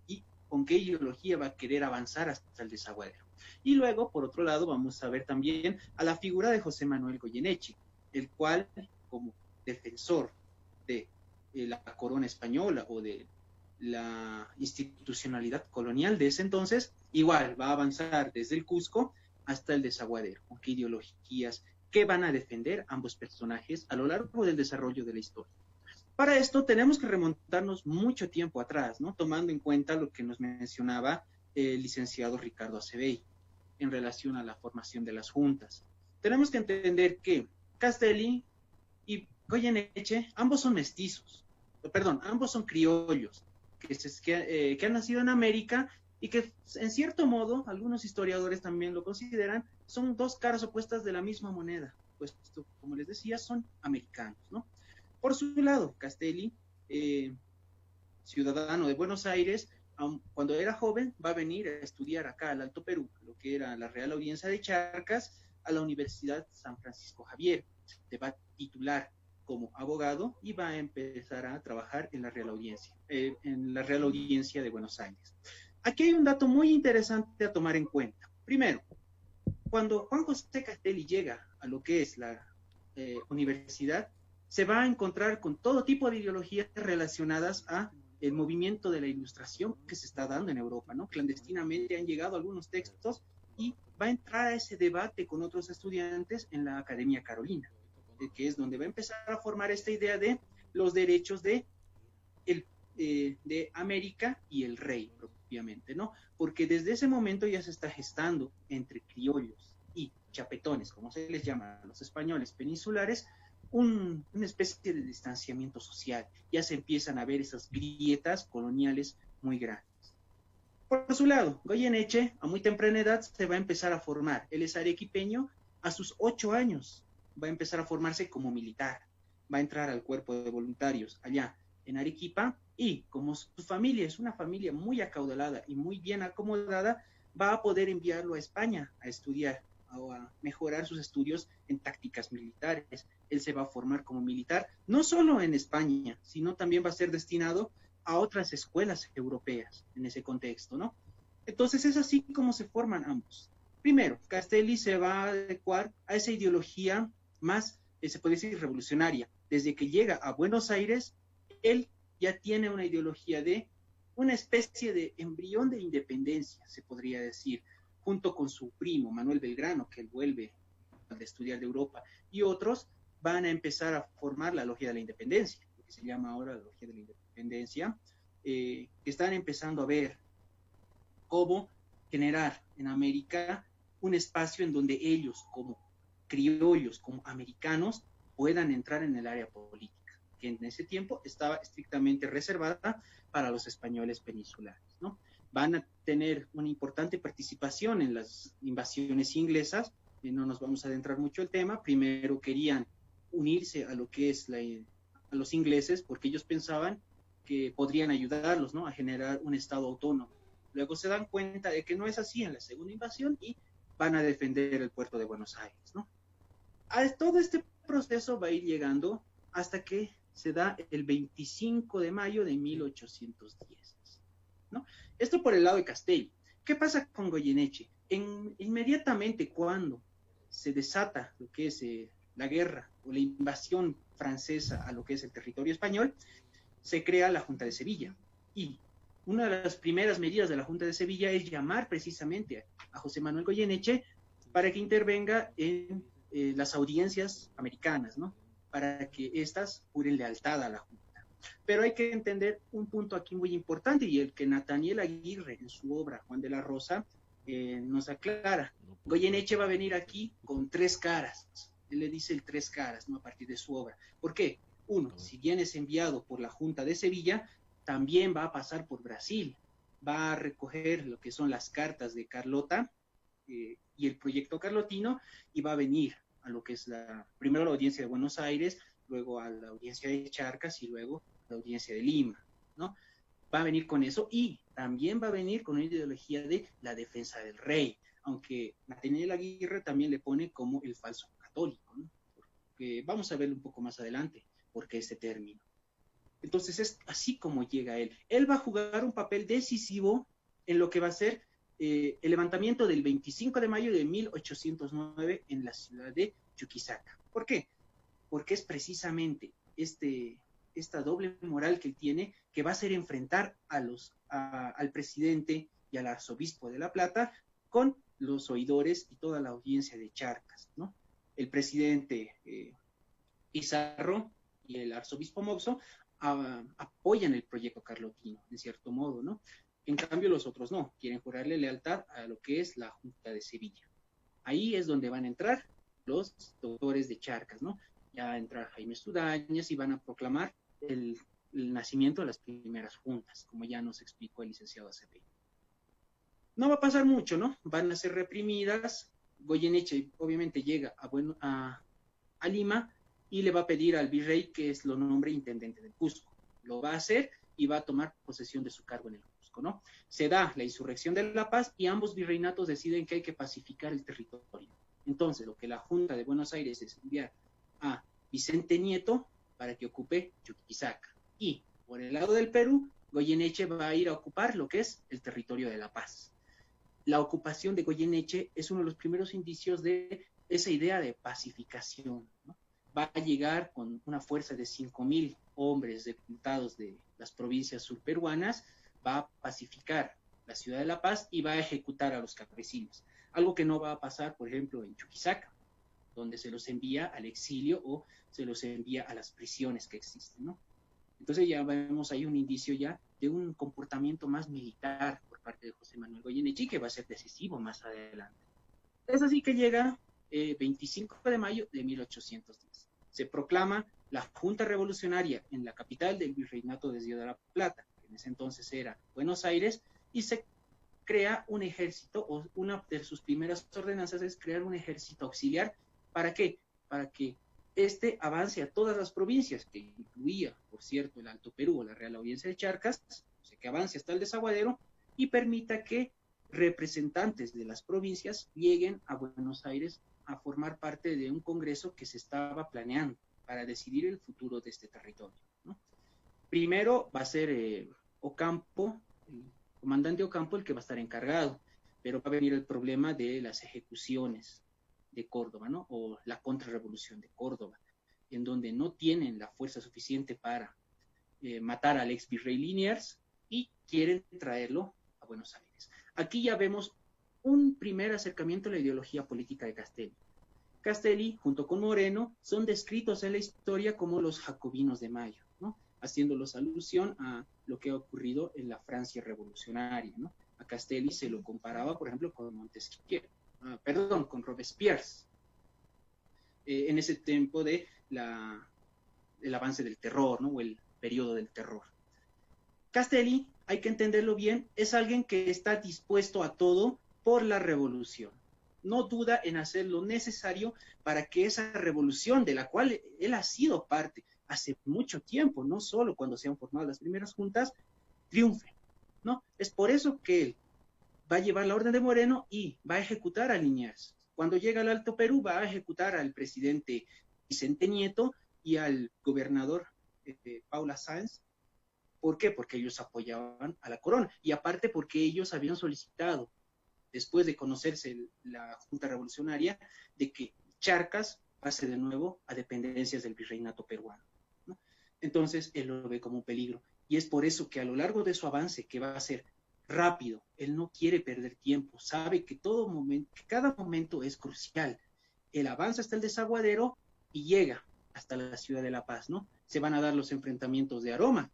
Y con qué ideología va a querer avanzar hasta el desaguadero. Y luego, por otro lado, vamos a ver también a la figura de José Manuel Goyeneche, el cual, como defensor de la corona española o de la institucionalidad colonial de ese entonces, igual va a avanzar desde el Cusco hasta el desaguadero. ¿Con qué ideologías? ¿Qué van a defender ambos personajes a lo largo del desarrollo de la historia? Para esto tenemos que remontarnos mucho tiempo atrás, ¿no? Tomando en cuenta lo que nos mencionaba el licenciado Ricardo Acebey en relación a la formación de las juntas. Tenemos que entender que Castelli y Goyeneche, ambos son mestizos, perdón, ambos son criollos, que han nacido en América y que en cierto modo, algunos historiadores también lo consideran, son dos caras opuestas de la misma moneda, puesto, como les decía, son americanos, ¿no? Por su lado, Castelli, ciudadano de Buenos Aires, cuando era joven, va a venir a estudiar acá al Alto Perú, lo que era la Real Audiencia de Charcas, a la Universidad San Francisco Javier. Se va a titular como abogado y va a empezar a trabajar en la Real Audiencia de Buenos Aires. Aquí hay un dato muy interesante a tomar en cuenta. Primero, cuando Juan José Castelli llega a lo que es la universidad, se va a encontrar con todo tipo de ideologías relacionadas a el movimiento de la Ilustración que se está dando en Europa, ¿no? Clandestinamente han llegado algunos textos y va a entrar a ese debate con otros estudiantes en la Academia Carolina, que es donde va a empezar a formar esta idea de los derechos de América y el rey, propiamente, ¿no? Porque desde ese momento ya se está gestando entre criollos y chapetones, como se les llama a los españoles peninsulares, una especie de distanciamiento social. Ya se empiezan a ver esas grietas coloniales muy grandes. Por su lado, Goyeneche, a muy temprana edad, se va a empezar a formar. Él es arequipeño, a sus 8 años va a empezar a formarse como militar. Va a entrar al cuerpo de voluntarios allá en Arequipa y como su familia es una familia muy acaudalada y muy bien acomodada, va a poder enviarlo a España a estudiar o a mejorar sus estudios en tácticas militares. Él se va a formar como militar, no solo en España, sino también va a ser destinado a otras escuelas europeas en ese contexto, ¿no? Entonces es así como se forman ambos. Primero, Castelli se va a adecuar a esa ideología más, se puede decir, revolucionaria. Desde que llega a Buenos Aires, él ya tiene una ideología de una especie de embrión de independencia, se podría decir, junto con su primo Manuel Belgrano, que él vuelve a estudiar de Europa, y otros van a empezar a formar la Logia de la Independencia, lo que se llama ahora la Logia de la Independencia, que están empezando a ver cómo generar en América un espacio en donde ellos, como criollos, como americanos, puedan entrar en el área política, que en ese tiempo estaba estrictamente reservada para los españoles peninsulares, ¿no? Van a tener una importante participación en las invasiones inglesas, no nos vamos a adentrar mucho el tema. Primero querían unirse a lo que es a los ingleses, porque ellos pensaban que podrían ayudarlos, ¿no?, a generar un estado autónomo. Luego se dan cuenta de que no es así en la segunda invasión y van a defender el puerto de Buenos Aires, ¿no? Todo este proceso va a ir llegando hasta que se da el 25 de mayo de 1810, ¿no? Esto por el lado de Castelli. ¿Qué pasa con Goyeneche? Inmediatamente cuando se desata lo que es la guerra o la invasión francesa a lo que es el territorio español, se crea la Junta de Sevilla. Y una de las primeras medidas de la Junta de Sevilla es llamar precisamente a José Manuel Goyeneche para que intervenga en las audiencias americanas, ¿no?, para que éstas juren lealtad a la Junta. Pero hay que entender un punto aquí muy importante, y el que Nathaniel Aguirre en su obra Juan de la Rosa nos aclara. Goyeneche va a venir aquí con 3 caras. Él le dice el 3 caras, ¿no?, a partir de su obra. ¿Por qué? Uno, si bien es enviado por la Junta de Sevilla, también va a pasar por Brasil. Va a recoger lo que son las cartas de Carlota y el proyecto carlotino, y va a venir a lo que es primero la audiencia de Buenos Aires, luego a la audiencia de Charcas y luego a la audiencia de Lima, ¿no? Va a venir con eso, y también va a venir con una ideología de la defensa del rey, aunque Nathaniel Aguirre también le pone como el falso católico, ¿no? Porque vamos a verlo un poco más adelante, porque este término. Entonces es así como llega él. Él va a jugar un papel decisivo en lo que va a ser el levantamiento del 25 de mayo de 1809 en la ciudad de Chuquisaca. ¿Por qué? Porque es precisamente esta doble moral que él tiene, que va a hacer enfrentar al presidente y al arzobispo de La Plata con los oidores y toda la audiencia de Charcas, ¿no? El presidente Pizarro y el arzobispo Moxo apoyan el proyecto carlotino, en cierto modo, ¿no? En cambio, los otros no, quieren jurarle lealtad a lo que es la Junta de Sevilla. Ahí es donde van a entrar los doctores de Charcas, ¿no? ya entra Jaime Sudáñez y van a proclamar el nacimiento de las primeras juntas, como ya nos explicó el licenciado Acevedo. No va a pasar mucho, ¿no? Van a ser reprimidas. Goyeneche obviamente llega a Lima y le va a pedir al virrey que lo nombre intendente del Cusco. Lo va a hacer y va a tomar posesión de su cargo en el Cusco, ¿no? Se da la insurrección de La Paz y ambos virreinatos deciden que hay que pacificar el territorio. Entonces, lo que la Junta de Buenos Aires es enviar a Vicente Nieto para que ocupe Chuquisaca. Y por el lado del Perú, Goyeneche va a ir a ocupar lo que es el territorio de La Paz. La ocupación de Goyeneche es uno de los primeros indicios de esa idea de pacificación, ¿no? Va a llegar con una fuerza de 5,000 hombres reclutados de las provincias surperuanas, va a pacificar la ciudad de La Paz y va a ejecutar a los campesinos. Algo que no va a pasar, por ejemplo, en Chuquisaca, donde se los envía al exilio o se los envía a las prisiones que existen, ¿no? Entonces ya vemos ahí un indicio ya de un comportamiento más militar por parte de José Manuel Goyeneche, que va a ser decisivo más adelante. Es así que llega 25 de mayo de 1810. Se proclama la Junta Revolucionaria en la capital del Virreinato de Río de la Plata, que en ese entonces era Buenos Aires, y se crea un ejército, o una de sus primeras ordenanzas es crear un ejército auxiliar. ¿Para qué? Para que este avance a todas las provincias, que incluía, por cierto, el Alto Perú o la Real Audiencia de Charcas, o sea, que avance hasta el Desaguadero y permita que representantes de las provincias lleguen a Buenos Aires a formar parte de un congreso que se estaba planeando para decidir el futuro de este territorio, ¿no? Primero va a ser Ocampo, el comandante Ocampo, el que va a estar encargado, pero va a venir el problema de las ejecuciones de Córdoba, ¿no? O la contrarrevolución de Córdoba, en donde no tienen la fuerza suficiente para matar al ex virrey Liniers y quieren traerlo a Buenos Aires. Aquí ya vemos un primer acercamiento a la ideología política de Castelli. Castelli, junto con Moreno, son descritos en la historia como los jacobinos de Mayo, ¿no? Haciéndolos alusión a lo que ha ocurrido en la Francia revolucionaria, ¿no? A Castelli se lo comparaba, por ejemplo, con Montesquieu. Con Robespierre, en ese tiempo de el avance del terror, ¿no? O el periodo del terror. Castelli, hay que entenderlo bien, es alguien que está dispuesto a todo por la revolución. No duda en hacer lo necesario para que esa revolución, de la cual él ha sido parte hace mucho tiempo, no solo cuando se han formado las primeras juntas, triunfe, ¿no? Es por eso que él va a llevar la orden de Moreno y va a ejecutar a Liniers. Cuando llega al Alto Perú, va a ejecutar al presidente Vicente Nieto y al gobernador Paula Sáenz. ¿Por qué? Porque ellos apoyaban a la corona. Y aparte porque ellos habían solicitado, después de conocerse la Junta Revolucionaria, de que Charcas pase de nuevo a dependencias del virreinato peruano, ¿no? Entonces, él lo ve como un peligro. Y es por eso que a lo largo de su avance, que va a ser rápido, él no quiere perder tiempo, sabe que cada momento es crucial. Él avanza hasta el Desaguadero y llega hasta la ciudad de La Paz, ¿no? Se van a dar los enfrentamientos de Aroma,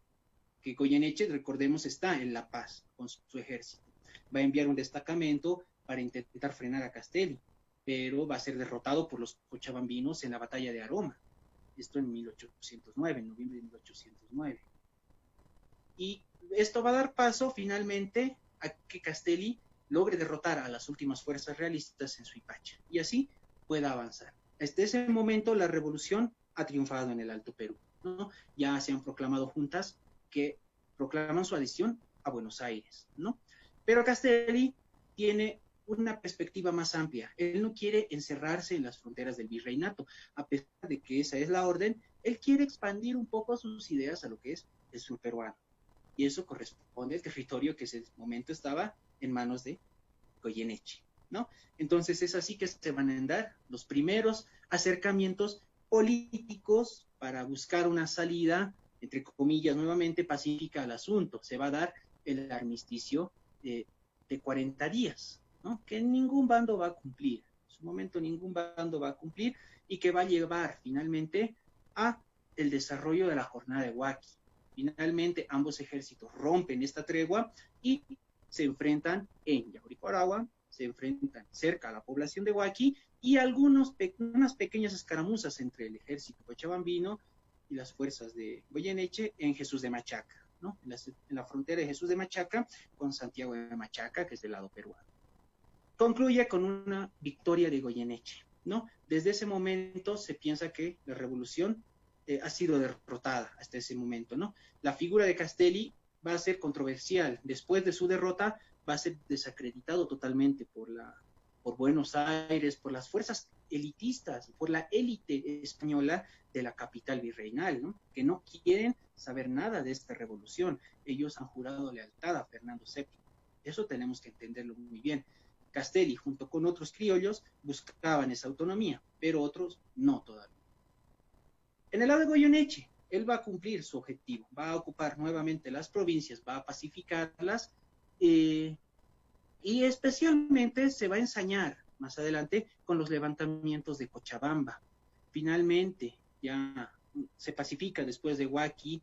que Goyeneche, recordemos, está en La Paz con su ejército. Va a enviar un destacamento para intentar frenar a Castelli, pero va a ser derrotado por los cochabambinos en la batalla de Aroma. Esto en 1809, en noviembre de 1809. Y esto va a dar paso finalmente a que Castelli logre derrotar a las últimas fuerzas realistas en Suipacha y así pueda avanzar. Hasta ese momento la revolución ha triunfado en el Alto Perú, ¿no? Ya se han proclamado juntas que proclaman su adhesión a Buenos Aires, ¿no? Pero Castelli tiene una perspectiva más amplia. Él no quiere encerrarse en las fronteras del virreinato, a pesar de que esa es la orden. Él quiere expandir un poco sus ideas a lo que es el sur peruano. Y eso corresponde al territorio que en ese momento estaba en manos de Goyeneche, ¿no? Entonces es así que se van a dar los primeros acercamientos políticos para buscar una salida, entre comillas, nuevamente pacífica al asunto. Se va a dar el armisticio de 40 días, ¿no? Que ningún bando va a cumplir. En su momento ningún bando va a cumplir y que va a llevar finalmente a el desarrollo de la jornada de Huaki. Finalmente, ambos ejércitos rompen esta tregua y se enfrentan en Yauricoaragua se enfrentan cerca a la población de Huaki y unas pequeñas escaramuzas entre el ejército cochabambino y las fuerzas de Goyeneche en Jesús de Machaca, ¿no? En la frontera de Jesús de Machaca con Santiago de Machaca, que es del lado peruano. Concluye con una victoria de Goyeneche, ¿no? Desde ese momento se piensa que la revolución ha sido derrotada hasta ese momento, ¿no? La figura de Castelli va a ser controversial. Después de su derrota va a ser desacreditado totalmente por Buenos Aires, por las fuerzas elitistas, por la élite española de la capital virreinal, ¿no? Que no quieren saber nada de esta revolución. Ellos han jurado lealtad a Fernando VII. Eso tenemos que entenderlo muy bien. Castelli, junto con otros criollos, buscaban esa autonomía, pero otros no todavía. En el lado de Goyeneche, él va a cumplir su objetivo, va a ocupar nuevamente las provincias, va a pacificarlas, y especialmente se va a ensañar más adelante con los levantamientos de Cochabamba. Finalmente, ya se pacifica después de Huaki,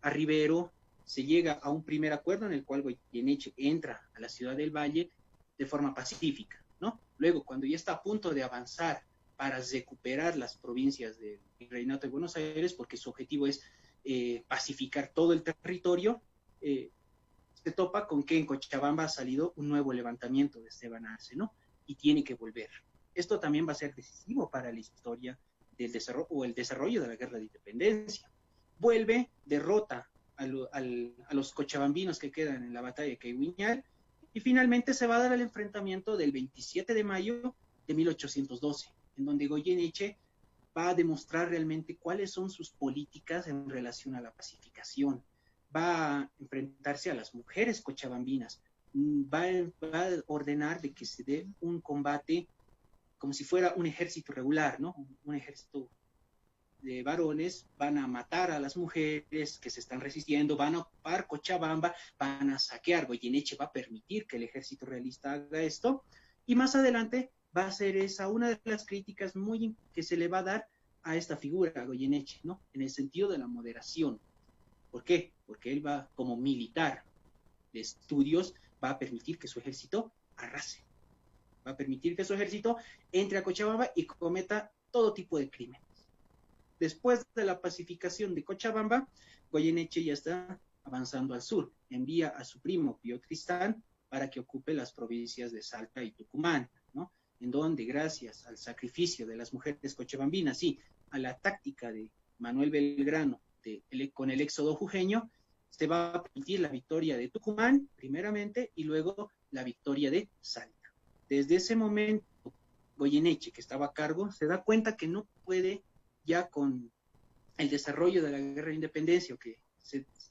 a Rivero, se llega a un primer acuerdo en el cual Goyeneche entra a la ciudad del Valle de forma pacífica, ¿no? Luego, cuando ya está a punto de avanzar para recuperar las provincias del Virreinato de Buenos Aires, porque su objetivo es pacificar todo el territorio, se topa con que en Cochabamba ha salido un nuevo levantamiento de Esteban Arce, ¿no? Y tiene que volver. Esto también va a ser decisivo para la historia del desarrollo, o el desarrollo de la Guerra de Independencia. Vuelve, derrota a los cochabambinos que quedan en la batalla de Quehuiñal, y finalmente se va a dar el enfrentamiento del 27 de mayo de 1812, en donde Goyeneche va a demostrar realmente cuáles son sus políticas en relación a la pacificación. Va a enfrentarse a las mujeres cochabambinas, va a ordenar de que se dé un combate como si fuera un ejército regular, ¿no? Un ejército de varones, van a matar a las mujeres que se están resistiendo, van a ocupar Cochabamba, van a saquear. Goyeneche va a permitir que el ejército realista haga esto, y más adelante va a ser esa una de las críticas que se le va a dar a esta figura, a Goyeneche, ¿no? En el sentido de la moderación. ¿Por qué? Porque él va, como militar de estudios, va a permitir que su ejército arrase. Va a permitir que su ejército entre a Cochabamba y cometa todo tipo de crímenes. Después de la pacificación de Cochabamba, Goyeneche ya está avanzando al sur. Envía a su primo Pío Tristán para que ocupe las provincias de Salta y Tucumán, ¿no? En donde, gracias al sacrificio de las mujeres cochabambinas y a la táctica de Manuel Belgrano con el éxodo jujeño, se va a permitir la victoria de Tucumán, primeramente, y luego la victoria de Salta. Desde ese momento, Goyeneche, que estaba a cargo, se da cuenta que no puede ya con el desarrollo de la Guerra de Independencia, que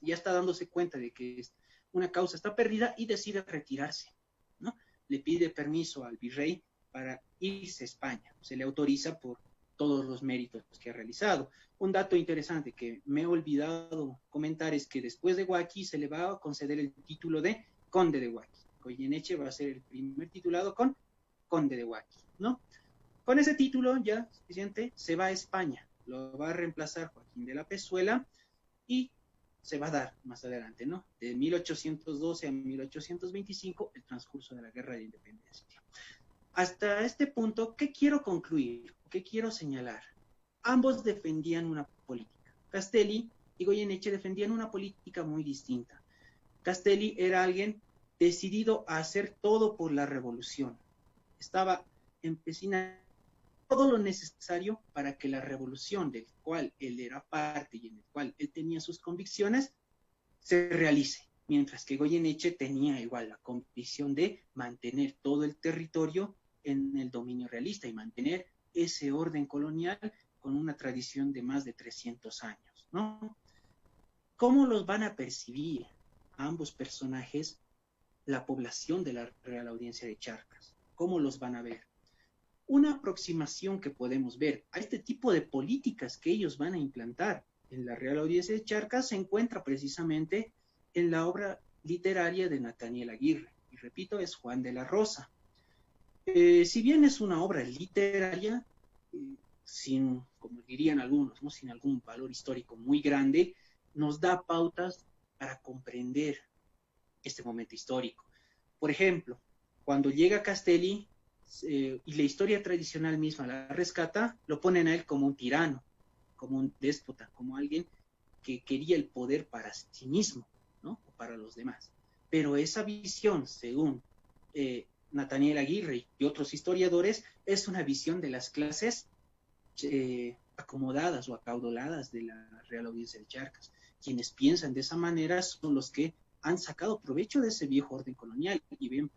ya está dándose cuenta de que una causa está perdida, y decide retirarse, ¿no? Le pide permiso al virrey para irse a España. Se le autoriza por todos los méritos que ha realizado. Un dato interesante que me he olvidado comentar es que después de Huaki se le va a conceder el título de Conde de Huaki. Goyeneche va a ser el primer titulado con Conde de Huaki, ¿no? Con ese título ya suficiente, se va a España. Lo va a reemplazar Joaquín de la Pezuela y se va a dar más adelante, ¿no? De 1812 a 1825, el transcurso de la Guerra de Independencia. Hasta este punto, ¿qué quiero concluir? ¿Qué quiero señalar? Ambos defendían una política. Castelli y Goyeneche defendían una política muy distinta. Castelli era alguien decidido a hacer todo por la revolución. Estaba empecinado todo lo necesario para que la revolución del cual él era parte y en el cual él tenía sus convicciones se realice, mientras que Goyeneche tenía igual la convicción de mantener todo el territorio en el dominio realista y mantener ese orden colonial con una tradición de más de 300 años, ¿no? ¿Cómo los van a percibir a ambos personajes la población de la Real Audiencia de Charcas? ¿Cómo los van a ver? Una aproximación que podemos ver a este tipo de políticas que ellos van a implantar en la Real Audiencia de Charcas se encuentra precisamente en la obra literaria de Nathaniel Aguirre. Y repito, es Juan de la Rosa. Si bien es una obra literaria, sin, como dirían algunos, ¿no?, sin algún valor histórico muy grande, nos da pautas para comprender este momento histórico. Por ejemplo, cuando llega Castelli y la historia tradicional misma la rescata, lo ponen a él como un tirano, como un déspota, como alguien que quería el poder para sí mismo, ¿no? O para los demás. Pero esa visión, según Nathaniel Aguirre y otros historiadores, es una visión de las clases acomodadas o acaudaladas de la Real Audiencia de Charcas. Quienes piensan de esa manera son los que han sacado provecho de ese viejo orden colonial y ven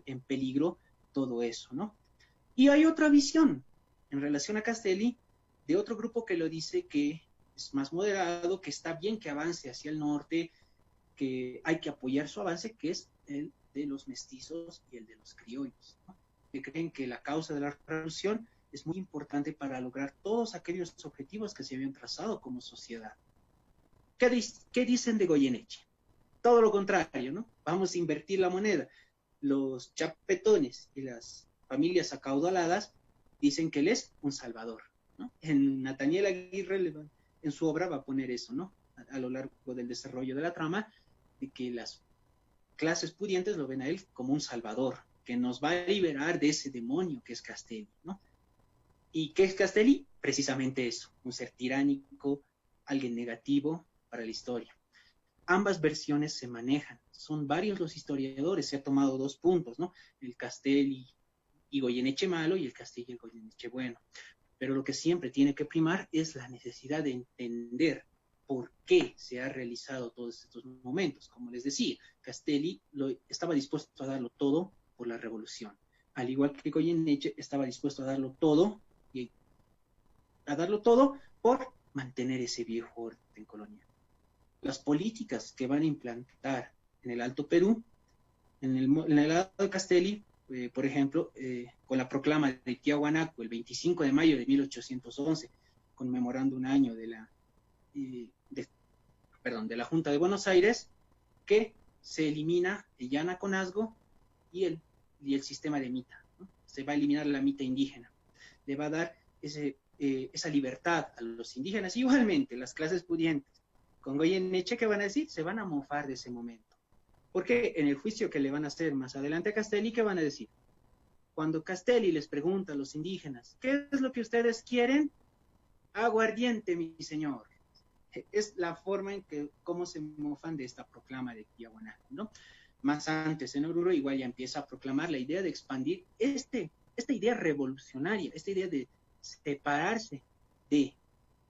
en peligro todo eso, ¿no? Y hay otra visión en relación a Castelli, de otro grupo que lo dice que es más moderado, que está bien que avance hacia el norte, que hay que apoyar su avance, que es el de los mestizos y el de los criollos, ¿no? Que creen que la causa de la revolución es muy importante para lograr todos aquellos objetivos que se habían trazado como sociedad. ¿Qué dicen de Goyeneche? Todo lo contrario, ¿no? Vamos a invertir la moneda. Los chapetones y las familias acaudaladas dicen que él es un salvador, ¿no? En Nathaniel Aguirre, en su obra, va a poner eso, ¿no? A lo largo del desarrollo de la trama, de que las clases pudientes lo ven a él como un salvador, que nos va a liberar de ese demonio que es Castelli, ¿no? ¿Y qué es Castelli? Precisamente eso, un ser tiránico, alguien negativo para la historia. Ambas versiones se manejan, son varios los historiadores, se ha tomado dos puntos, ¿no? El Castelli y Goyeneche malo y el Castelli y Goyeneche bueno. Pero lo que siempre tiene que primar es la necesidad de entender por qué se ha realizado todos estos momentos. Como les decía, Castelli estaba dispuesto a darlo todo por la revolución, al igual que Goyeneche estaba dispuesto a darlo todo por mantener ese viejo orden colonial. Las políticas que van a implantar en el Alto Perú, en el lado de Castelli, por ejemplo, con la proclama de Tiahuanaco el 25 de mayo de 1811, conmemorando un año de la Junta de Buenos Aires, que se elimina el llanaconazgo y el sistema de mita, ¿no? Se va a eliminar la mita indígena, le va a dar esa libertad a los indígenas. Igualmente, las clases pudientes, con Goyeneche, ¿qué van a decir? Se van a mofar de ese momento. Porque en el juicio que le van a hacer más adelante a Castelli, ¿qué van a decir? Cuando Castelli les pregunta a los indígenas, ¿qué es lo que ustedes quieren? Aguardiente, mi señor. Es la forma en que, cómo se mofan de esta proclama de Tiahuanaco, ¿no? Más antes, en Oruro, igual ya empieza a proclamar la idea de expandir esta idea revolucionaria, esta idea de separarse de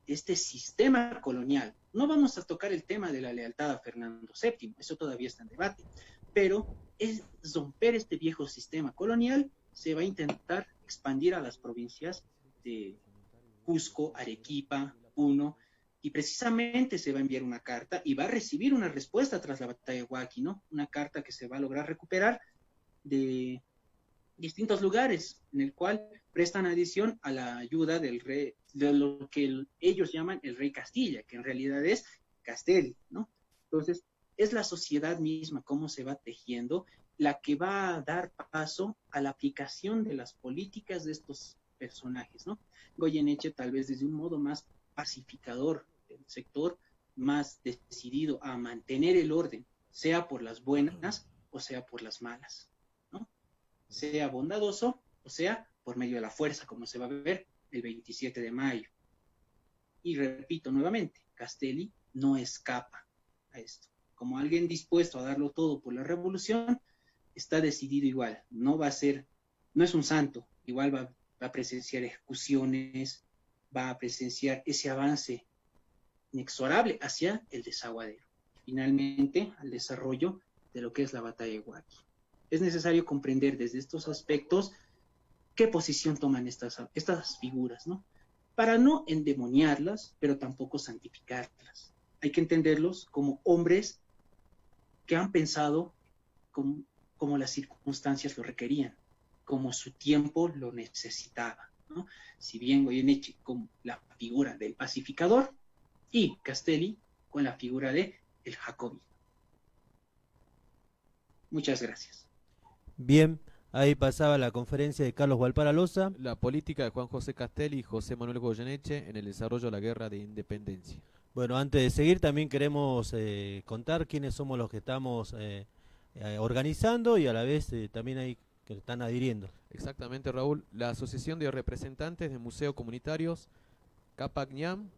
este sistema colonial. No vamos a tocar el tema de la lealtad a Fernando VII, eso todavía está en debate, pero es romper este viejo sistema colonial. Se va a intentar expandir a las provincias de Cusco, Arequipa, Puno, y precisamente se va a enviar una carta y va a recibir una respuesta tras la batalla de Huaqui, ¿no? Una carta que se va a lograr recuperar de distintos lugares, en el cual prestan adición a la ayuda del rey, de lo que ellos llaman el rey Castilla, que en realidad es Castelli, ¿no? Entonces, es la sociedad misma, cómo se va tejiendo, la que va a dar paso a la aplicación de las políticas de estos personajes, ¿no? Goyeneche, tal vez desde un modo más pacificador del sector, más decidido a mantener el orden, sea por las buenas o sea por las malas, ¿no? Sea bondadoso o sea por medio de la fuerza, como se va a ver el 27 de mayo. Y repito nuevamente, Castelli no escapa a esto. Como alguien dispuesto a darlo todo por la revolución, está decidido igual. No es un santo, igual va a presenciar ejecuciones, va a presenciar ese avance inexorable hacia el desaguadero. Finalmente, al desarrollo de lo que es la batalla de Huaqui. Es necesario comprender desde estos aspectos qué posición toman estas figuras, ¿no? Para no endemoniarlas, pero tampoco santificarlas. Hay que entenderlos como hombres que han pensado como las circunstancias lo requerían, como su tiempo lo necesitaba, ¿no? Si bien Goyeneche con la figura del pacificador y Castelli con la figura de el jacobino. Muchas gracias. Bien, ahí pasaba la conferencia de Carlos Valparalosa. La política de Juan José Castelli y José Manuel Goyeneche en el desarrollo de la guerra de independencia. Bueno, antes de seguir también queremos contar quiénes somos los que estamos organizando y a la vez también hay que están adhiriendo. Exactamente, Raúl. La Asociación de Representantes de Museos Comunitarios Capacñam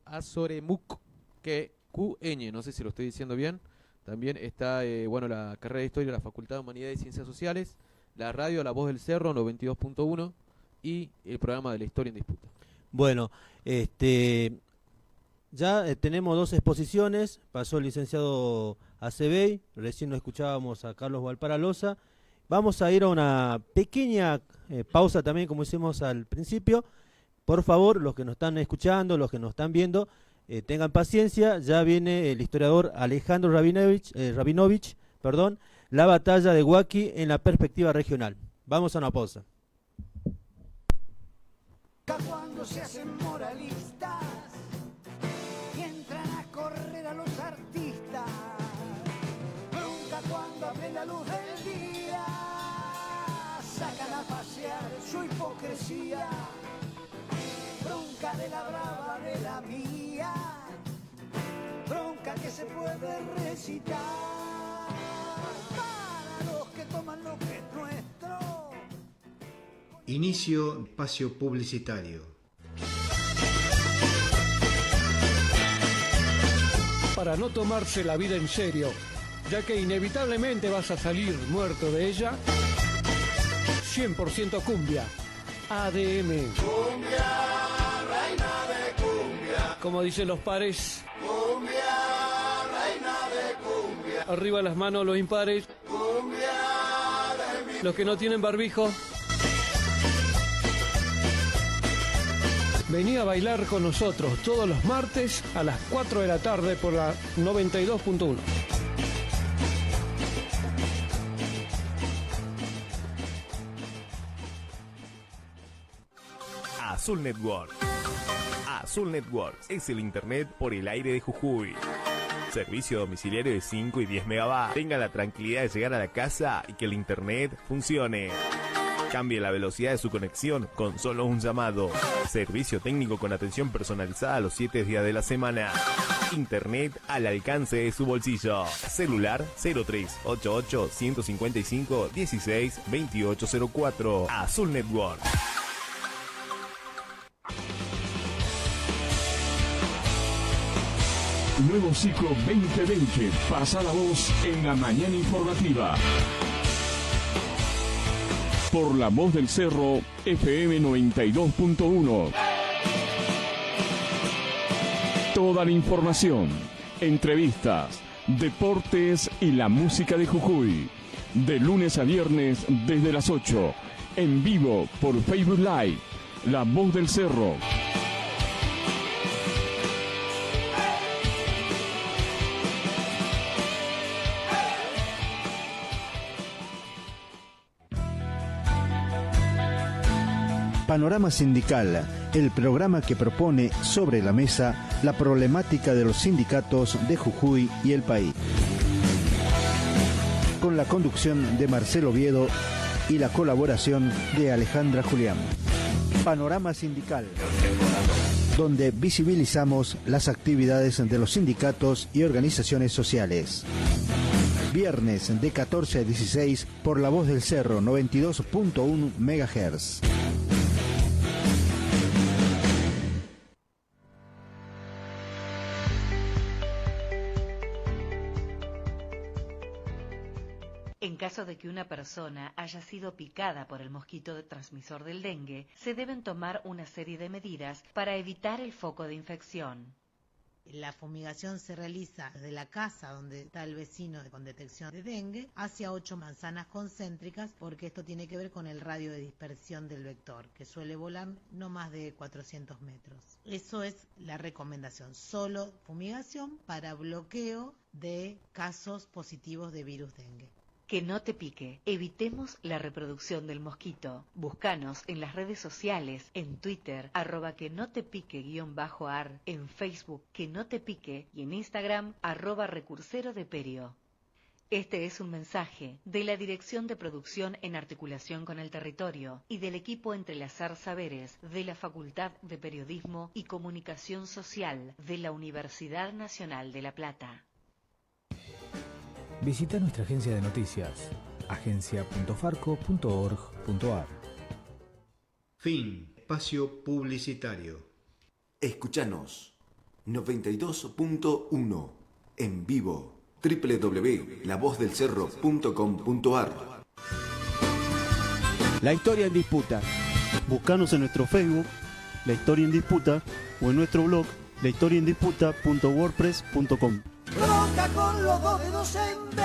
Azoremuk que QN, no sé si lo estoy diciendo bien. También está la carrera de Historia de la Facultad de Humanidades y Ciencias Sociales, la radio La Voz del Cerro 92.1 y el programa de la Historia en Disputa. Bueno, ya tenemos 2 exposiciones, pasó el licenciado Acebey, recién lo escuchábamos a Carlos Valparalosa. Vamos a ir a una pequeña pausa también, como hicimos al principio. Por favor, los que nos están escuchando, los que nos están viendo, tengan paciencia, ya viene el historiador Alejandro Rabinovich, la batalla de Huaki en la perspectiva regional. Vamos a una pausa. Cuando se hacen moralistas y entran a correr a los artistas, bronca cuando abre la luz del día, sacan a pasear su hipocresía, bronca de la brava de la mía, bronca que se puede recitar para los que toman lo que es nuestro. Inicio espacio publicitario. Para no tomarse la vida en serio, ya que inevitablemente vas a salir muerto de ella, 100% cumbia, ADM. Cumbia, reina de cumbia. Como dicen los pares, Cumbia, reina de cumbia. arriba las manos los impares, Cumbia de mi... los que no tienen barbijo. Vení a bailar con nosotros todos los martes a las 4 de la tarde por la 92.1. Azul Network. Azul Network es el internet por el aire de Jujuy. Servicio domiciliario de 5 y 10 megabytes. Tenga la tranquilidad de llegar a la casa y que el internet funcione. Cambie la velocidad de su conexión con solo un llamado. Servicio técnico con atención personalizada los 7 días de la semana. Internet al alcance de su bolsillo. Celular 0388 155 16 2804. Azul Network. Nuevo ciclo 2020. Pasa la voz en la mañana informativa. Por La Voz del Cerro, FM 92.1. Toda la información, entrevistas, deportes y la música de Jujuy. De lunes a viernes desde las 8. En vivo por Facebook Live. La Voz del Cerro. Panorama Sindical, el programa que propone sobre la mesa la problemática de los sindicatos de Jujuy y el país. Con la conducción de Marcelo Oviedo y la colaboración de Alejandra Julián. Panorama Sindical, donde visibilizamos las actividades de los sindicatos y organizaciones sociales. Viernes de 14 a 16 por La Voz del Cerro 92.1 MHz. En caso de que una persona haya sido picada por el mosquito transmisor del dengue, se deben tomar una serie de medidas para evitar el foco de infección. La fumigación se realiza desde la casa donde está el vecino con detección de dengue hacia 8 manzanas concéntricas, porque esto tiene que ver con el radio de dispersión del vector, que suele volar no más de 400 metros. Eso es la recomendación, solo fumigación para bloqueo de casos positivos de virus dengue. Que no te pique. Evitemos la reproducción del mosquito. Búscanos en las redes sociales, en Twitter, @quenotepique_ar, en Facebook, que no te pique, y en Instagram, @recurserodeperio. Este es un mensaje de la Dirección de Producción en articulación con el territorio y del equipo Entrelazar Saberes de la Facultad de Periodismo y Comunicación Social de la Universidad Nacional de La Plata. Visita nuestra agencia de noticias agencia.farco.org.ar. Fin. Espacio publicitario. Escuchanos 92.1 en vivo www.lavozdelcerro.com.ar. La historia en disputa. Buscanos en nuestro Facebook, La Historia en Disputa, o en nuestro blog, lahistoriaendisputa.wordpress.com. Bronca con los dos dedos en B.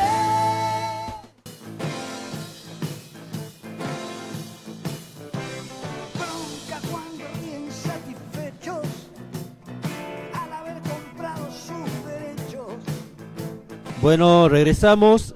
Bronca cuando ríen satisfechos al haber comprado sus derechos. Bueno, regresamos.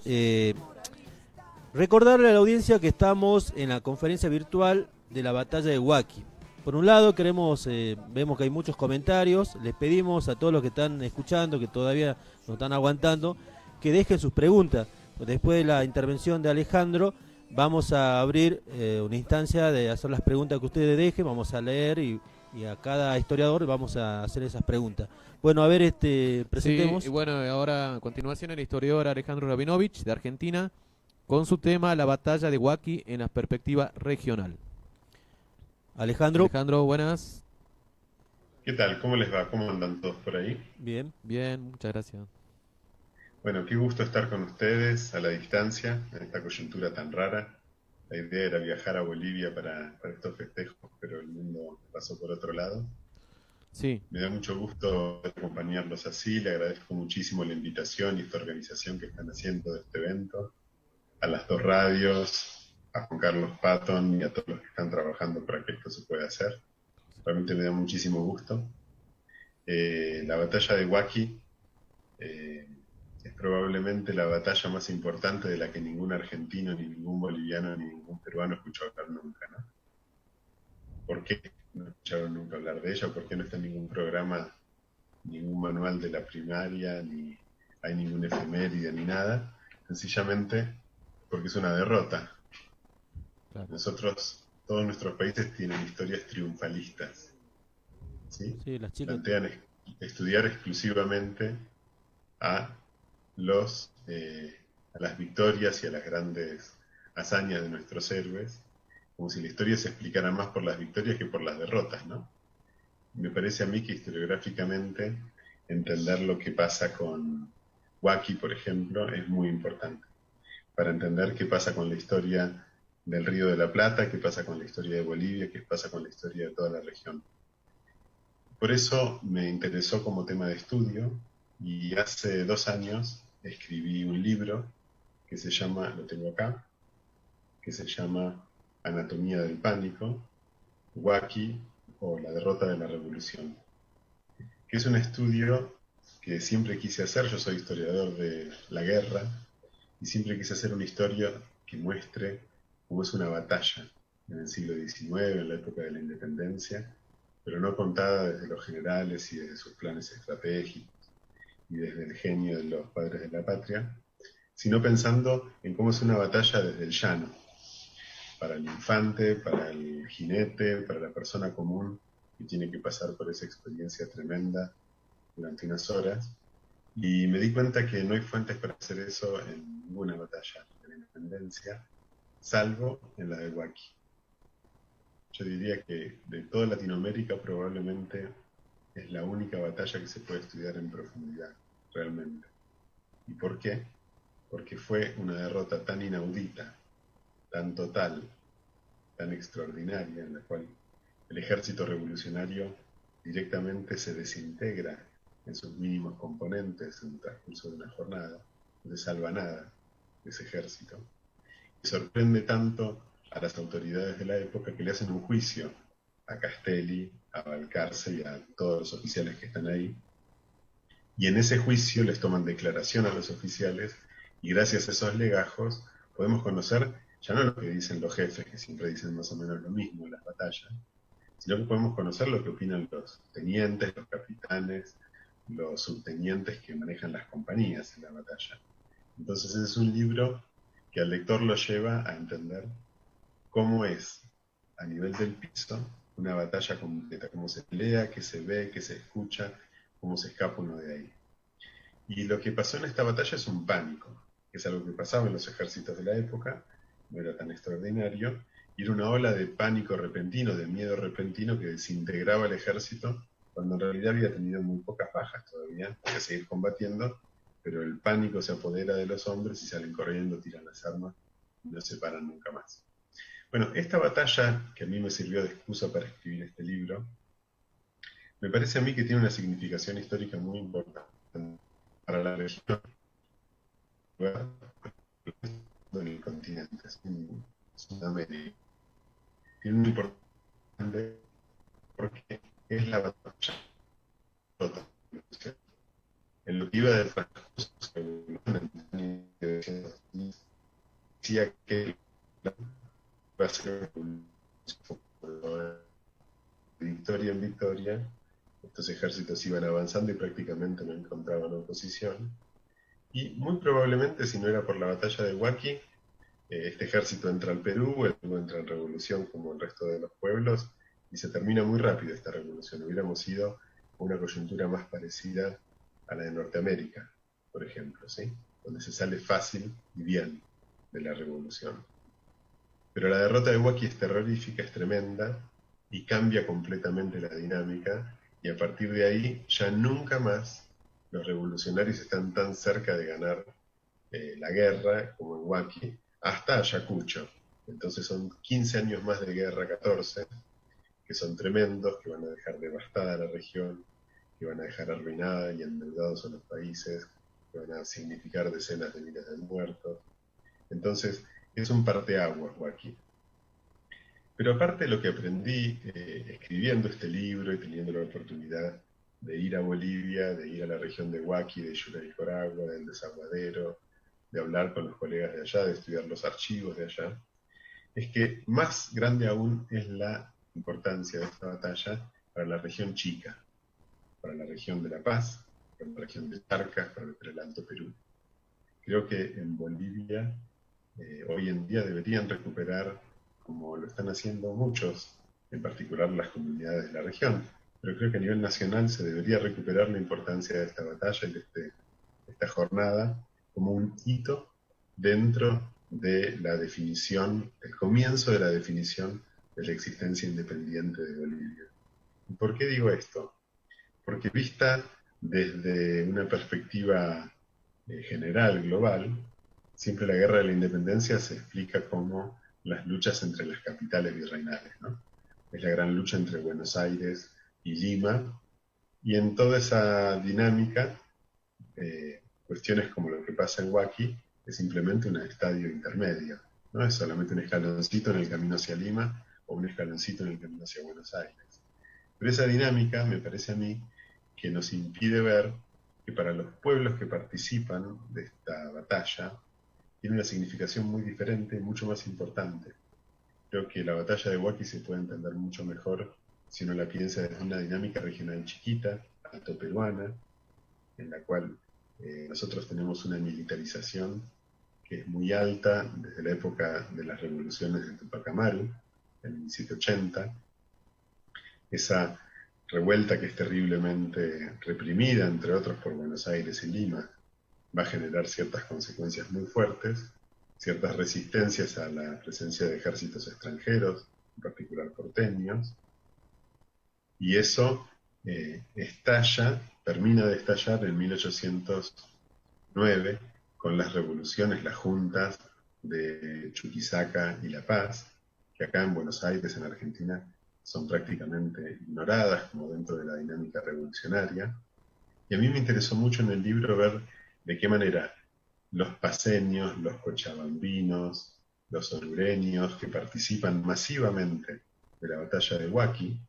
Recordarle a la audiencia que estamos en la conferencia virtual de la batalla de Huaki. Por un lado vemos que hay muchos comentarios. Les pedimos a todos los que están escuchando, que todavía nos están aguantando, que dejen sus preguntas. Después de la intervención de Alejandro, vamos a abrir una instancia de hacer las preguntas que ustedes dejen. Vamos a leer y a cada historiador vamos a hacer esas preguntas. Bueno, a ver, presentemos. Sí, y bueno, ahora a continuación el historiador Alejandro Rabinovich, de Argentina, con su tema La batalla de Huaki en la perspectiva regional. Alejandro, buenas. ¿Qué tal? ¿Cómo les va? ¿Cómo andan todos por ahí? Bien. Bien, muchas gracias. Bueno, qué gusto estar con ustedes a la distancia, en esta coyuntura tan rara. La idea era viajar a Bolivia para estos festejos, pero el mundo pasó por otro lado. Sí. Me da mucho gusto acompañarlos así, le agradezco muchísimo la invitación y esta organización que están haciendo de este evento, a las dos radios, a Juan Carlos Patton y a todos los que están trabajando para que esto se pueda hacer. Realmente me da muchísimo gusto. La batalla de Huaki es probablemente la batalla más importante de la que ningún argentino, ni ningún boliviano, ni ningún peruano escuchó hablar nunca, ¿no? ¿Por qué no escucharon nunca hablar de ella? ¿Por qué no está en ningún programa, ningún manual de la primaria, ni hay ningún efeméride, ni nada? Sencillamente porque es una derrota. Claro. Nosotros, todos nuestros países tienen historias triunfalistas, ¿sí? Sí, las chicas plantean estudiar exclusivamente a las victorias y a las grandes hazañas de nuestros héroes, como si la historia se explicara más por las victorias que por las derrotas, ¿no? Me parece a mí que historiográficamente entender lo que pasa con Huaki, por ejemplo, es muy importante para entender qué pasa con la historia del Río de la Plata, qué pasa con la historia de Bolivia, qué pasa con la historia de toda la región. Por eso me interesó como tema de estudio, y hace 2 años escribí un libro que se llama, lo tengo acá, que se llama Anatomía del Pánico, Huaki o la derrota de la revolución, que es un estudio que siempre quise hacer. Yo soy historiador de la guerra y siempre quise hacer una historia que muestre cómo es una batalla en el siglo XIX, en la época de la independencia, pero no contada desde los generales y desde sus planes estratégicos y desde el genio de los padres de la patria, sino pensando en cómo es una batalla desde el llano, para el infante, para el jinete, para la persona común que tiene que pasar por esa experiencia tremenda durante unas horas. Y me di cuenta que no hay fuentes para hacer eso en ninguna batalla de la independencia, salvo en la de Huaki. Yo diría que de toda Latinoamérica probablemente es la única batalla que se puede estudiar en profundidad, realmente. ¿Y por qué? Porque fue una derrota tan inaudita, tan total, tan extraordinaria, en la cual el ejército revolucionario directamente se desintegra en sus mínimos componentes en el transcurso de una jornada, no se salva nada de ese ejército. Y sorprende tanto a las autoridades de la época que le hacen un juicio a Castelli, a Balcarce y a todos los oficiales que están ahí. Y en ese juicio les toman declaración a los oficiales, y gracias a esos legajos podemos conocer ya no lo que dicen los jefes, que siempre dicen más o menos lo mismo en las batallas, sino que podemos conocer lo que opinan los tenientes, los capitanes, los subtenientes que manejan las compañías en la batalla. Entonces es un libro que al lector lo lleva a entender cómo es, a nivel del piso, una batalla completa, cómo se pelea, qué se ve, qué se escucha, cómo se escapa uno de ahí. Y lo que pasó en esta batalla es un pánico. que es algo que pasaba en los ejércitos de la época, no era tan extraordinario, y era una ola de pánico repentino, de miedo repentino que desintegraba el ejército, cuando en realidad había tenido muy pocas bajas todavía, hay que seguir combatiendo, pero el pánico se apodera de los hombres y salen corriendo, tiran las armas y no se paran nunca más. Bueno, esta batalla, que a mí me sirvió de excusa para escribir este libro, me parece a mí que tiene una significación histórica muy importante para la región, en el continente, en Sudamérica. Tiene un importante porque es la batalla en lo que iba del transcurso decía que va a ser de victoria en victoria. Estos ejércitos iban avanzando y prácticamente no encontraban oposición. Y muy probablemente, si no era por la batalla de Huaqui, este ejército entra al Perú, luego entra en revolución como el resto de los pueblos, y se termina muy rápido esta revolución. Hubiéramos ido a una coyuntura más parecida a la de Norteamérica, por ejemplo, ¿sí? Donde se sale fácil y bien de la revolución. Pero la derrota de Huaqui es terrorífica, es tremenda, y cambia completamente la dinámica, y a partir de ahí ya nunca más los revolucionarios están tan cerca de ganar la guerra como en Huaqui, hasta Ayacucho. Entonces son 15 años más de guerra, 14, que son tremendos, que van a dejar devastada la región, que van a dejar arruinada y endeudados a los países, que van a significar decenas de miles de muertos. Entonces es un parteaguas Huaqui. Pero aparte de lo que aprendí escribiendo este libro y teniendo la oportunidad de ir a Bolivia, de ir a la región de Huaqui, de Yurayricogua, del Desaguadero, de hablar con los colegas de allá, de estudiar los archivos de allá, es que más grande aún es la importancia de esta batalla para la región chica, para la región de La Paz, para la región de Charcas, para el Alto Perú. Creo que en Bolivia hoy en día deberían recuperar, como lo están haciendo muchos, en particular las comunidades de la región, pero creo que a nivel nacional se debería recuperar la importancia de esta batalla y de esta jornada como un hito dentro de la definición, el comienzo de la definición de la existencia independiente de Bolivia. ¿Y por qué digo esto? Porque vista desde una perspectiva general, global, siempre la guerra de la independencia se explica como las luchas entre las capitales virreinales, ¿no? Es la gran lucha entre Buenos Aires y Lima, y en toda esa dinámica, cuestiones como lo que pasa en Huaqui es simplemente un estadio intermedio, no es solamente un escaloncito en el camino hacia Lima o un escaloncito en el camino hacia Buenos Aires. Pero esa dinámica me parece a mí que nos impide ver que para los pueblos que participan de esta batalla tiene una significación muy diferente, mucho más importante. Creo que la batalla de Huaqui se puede entender mucho mejor si uno la piensa desde una dinámica regional chiquita, alto peruana, en la cual nosotros tenemos una militarización que es muy alta desde la época de las revoluciones de Tupac Amaru, en 1780, esa revuelta que es terriblemente reprimida, entre otros por Buenos Aires y Lima, va a generar ciertas consecuencias muy fuertes, ciertas resistencias a la presencia de ejércitos extranjeros, en particular porteños, y eso termina de estallar en 1809 con las revoluciones, las juntas de Chuquisaca y La Paz, que acá en Buenos Aires, en Argentina, son prácticamente ignoradas como dentro de la dinámica revolucionaria. Y a mí me interesó mucho en el libro ver de qué manera los paceños, los cochabambinos, los orureños que participan masivamente de la batalla de Huaqui,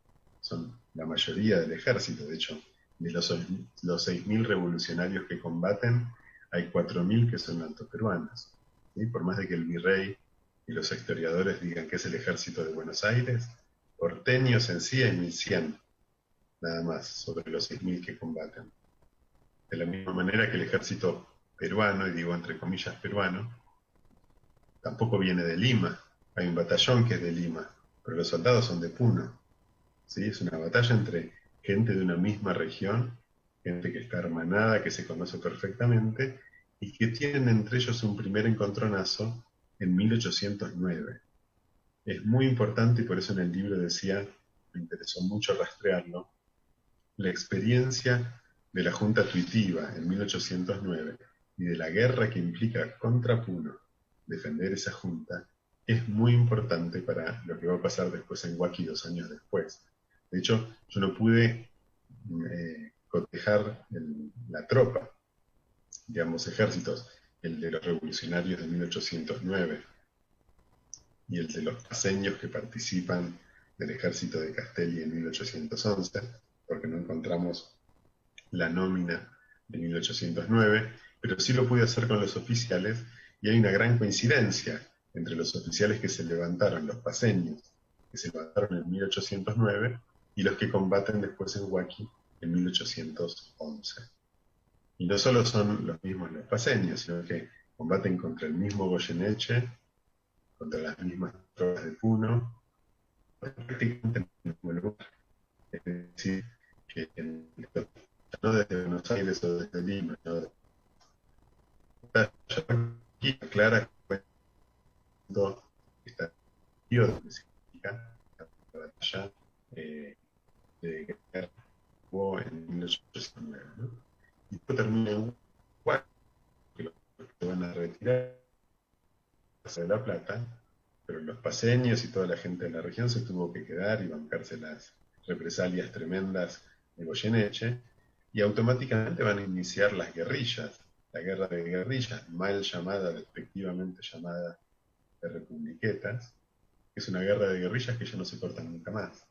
son la mayoría del ejército. De hecho, de los 6.000 revolucionarios que combaten, hay 4.000 que son altoperuanos, ¿sí? Por más de que el virrey y los historiadores digan que es el ejército de Buenos Aires, porteños en sí hay 1.100, nada más, sobre los 6.000 que combaten. De la misma manera que el ejército peruano, y digo entre comillas peruano, tampoco viene de Lima. Hay un batallón que es de Lima, pero los soldados son de Puno. ¿Sí? Es una batalla entre gente de una misma región, gente que está hermanada, que se conoce perfectamente, y que tienen entre ellos un primer encontronazo en 1809. Es muy importante, y por eso en el libro decía, me interesó mucho rastrearlo, la experiencia de la Junta Tuitiva en 1809 y de la guerra que implica contra Puno defender esa junta es muy importante para lo que va a pasar después en Huaki 2 años después. De hecho, yo no pude cotejar la tropa, digamos, ejércitos, el de los revolucionarios de 1809 y el de los paseños que participan del ejército de Castelli en 1811, porque no encontramos la nómina de 1809, pero sí lo pude hacer con los oficiales, y hay una gran coincidencia entre los oficiales que se levantaron, los paseños, que se levantaron en 1809, y los que combaten después en Huaki en 1811. Y no solo son los mismos los paseños, sino que combaten contra el mismo Goyeneche, contra las mismas tropas de Puno, prácticamente en el mismo lugar. Es decir, que no desde Buenos Aires o desde Lima, no aquí clara cuando está que significa la batalla de guerra hubo en 1809, ¿no? Y después termina en Huaki, que los que van a retirar de La Plata, pero los paseños y toda la gente de la región se tuvo que quedar y bancarse las represalias tremendas de Goyeneche, y automáticamente van a iniciar las guerrillas, la guerra de guerrillas, mal llamada, despectivamente llamada de republiquetas, que es una guerra de guerrillas que ya no se corta nunca más.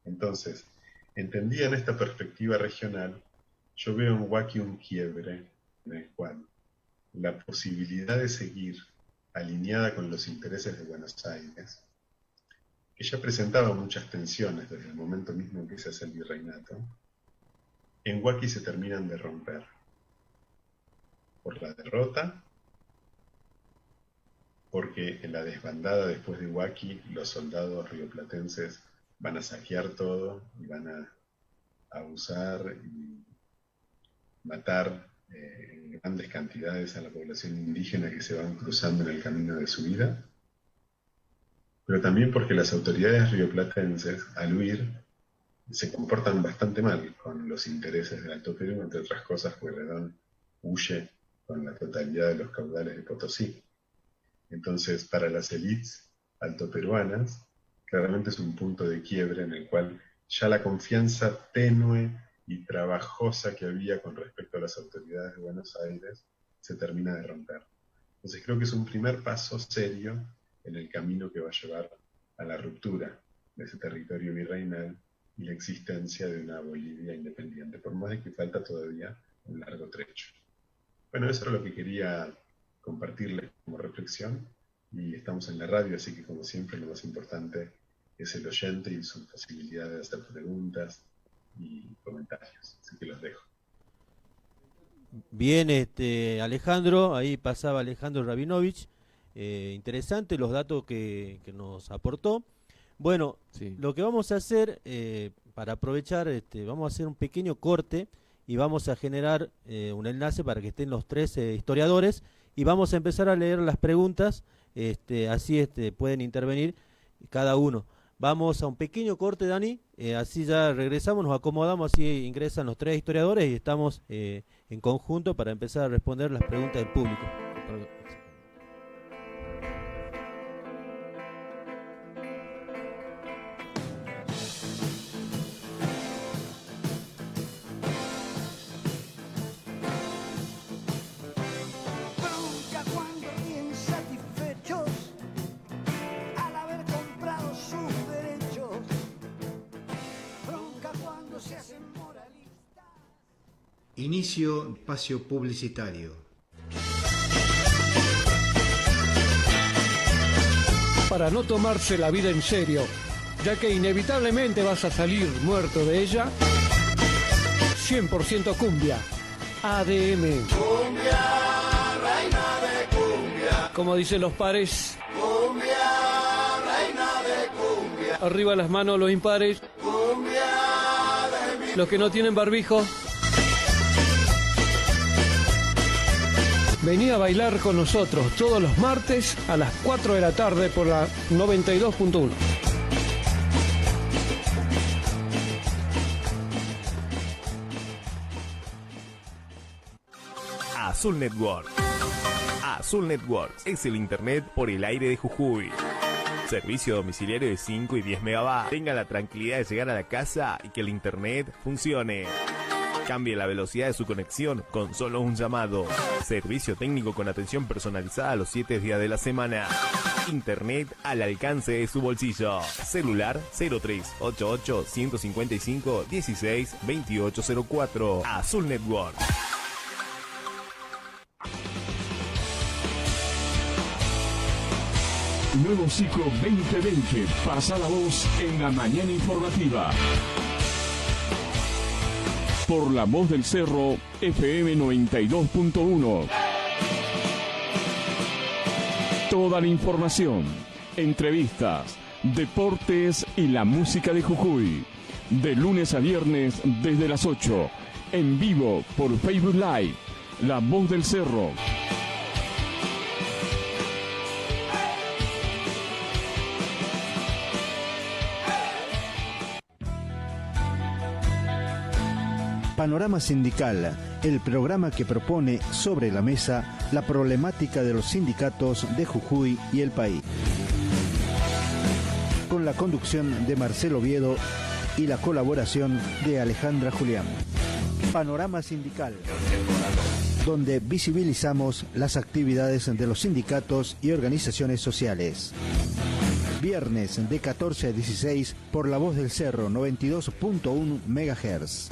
Entonces, entendida en esta perspectiva regional, yo veo en Huaki un quiebre en el cual la posibilidad de seguir alineada con los intereses de Buenos Aires, que ya presentaba muchas tensiones desde el momento mismo en que se hace el virreinato, en Huaki se terminan de romper por la derrota, porque en la desbandada después de Huaki los soldados rioplatenses van a saquear todo y van a abusar y matar en grandes cantidades a la población indígena que se van cruzando en el camino de su vida, pero también porque las autoridades rioplatenses, al huir, se comportan bastante mal con los intereses del Alto Perú, entre otras cosas, Pueyrredón huye con la totalidad de los caudales de Potosí. Entonces, para las élites altoperuanas, claramente es un punto de quiebre en el cual ya la confianza tenue y trabajosa que había con respecto a las autoridades de Buenos Aires se termina de romper. Entonces creo que es un primer paso serio en el camino que va a llevar a la ruptura de ese territorio virreinal y la existencia de una Bolivia independiente, por más de que falta todavía un largo trecho. Bueno, eso era lo que quería compartirles como reflexión, y estamos en la radio, así que como siempre lo más importante es el oyente y su posibilidad de hacer preguntas y comentarios, así que los dejo. Bien, Alejandro, ahí pasaba Alejandro Rabinovich, interesante los datos que nos aportó. Bueno, sí. Lo que vamos a hacer, para aprovechar, vamos a hacer un pequeño corte y vamos a generar un enlace para que estén los tres historiadores, y vamos a empezar a leer las preguntas, así pueden intervenir cada uno. Vamos a un pequeño corte, Dani, así ya regresamos, nos acomodamos, así ingresan los tres historiadores y estamos en conjunto para empezar a responder las preguntas del público. Inicio espacio publicitario. Para no tomarse la vida en serio, ya que inevitablemente vas a salir muerto de ella, 100% cumbia, ADM. Cumbia, reina de cumbia. Como dicen los pares. Cumbia, reina de cumbia. Arriba las manos los impares. Cumbia de mi... Los que no tienen barbijo. Vení a bailar con nosotros todos los martes a las 4 de la tarde por la 92.1. Azul Network. Azul Network es el internet por el aire de Jujuy. Servicio domiciliario de 5 y 10 megabytes. Tenga la tranquilidad de llegar a la casa y que el internet funcione. Cambie la velocidad de su conexión con solo un llamado. Servicio técnico con atención personalizada los 7 días de la semana. Internet al alcance de su bolsillo. Celular 0388 155 16 2804. Azul Network. Nuevo ciclo 2020. Pasa la voz en la mañana informativa. Por La Voz del Cerro, FM 92.1. Toda la información, entrevistas, deportes y la música de Jujuy. De lunes a viernes desde las 8. En vivo por Facebook Live. La Voz del Cerro. Panorama Sindical, el programa que propone sobre la mesa la problemática de los sindicatos de Jujuy y el país. Con la conducción de Marcelo Oviedo y la colaboración de Alejandra Julián. Panorama Sindical, donde visibilizamos las actividades de los sindicatos y organizaciones sociales. Viernes de 14 a 16 por La Voz del Cerro 92.1 MHz.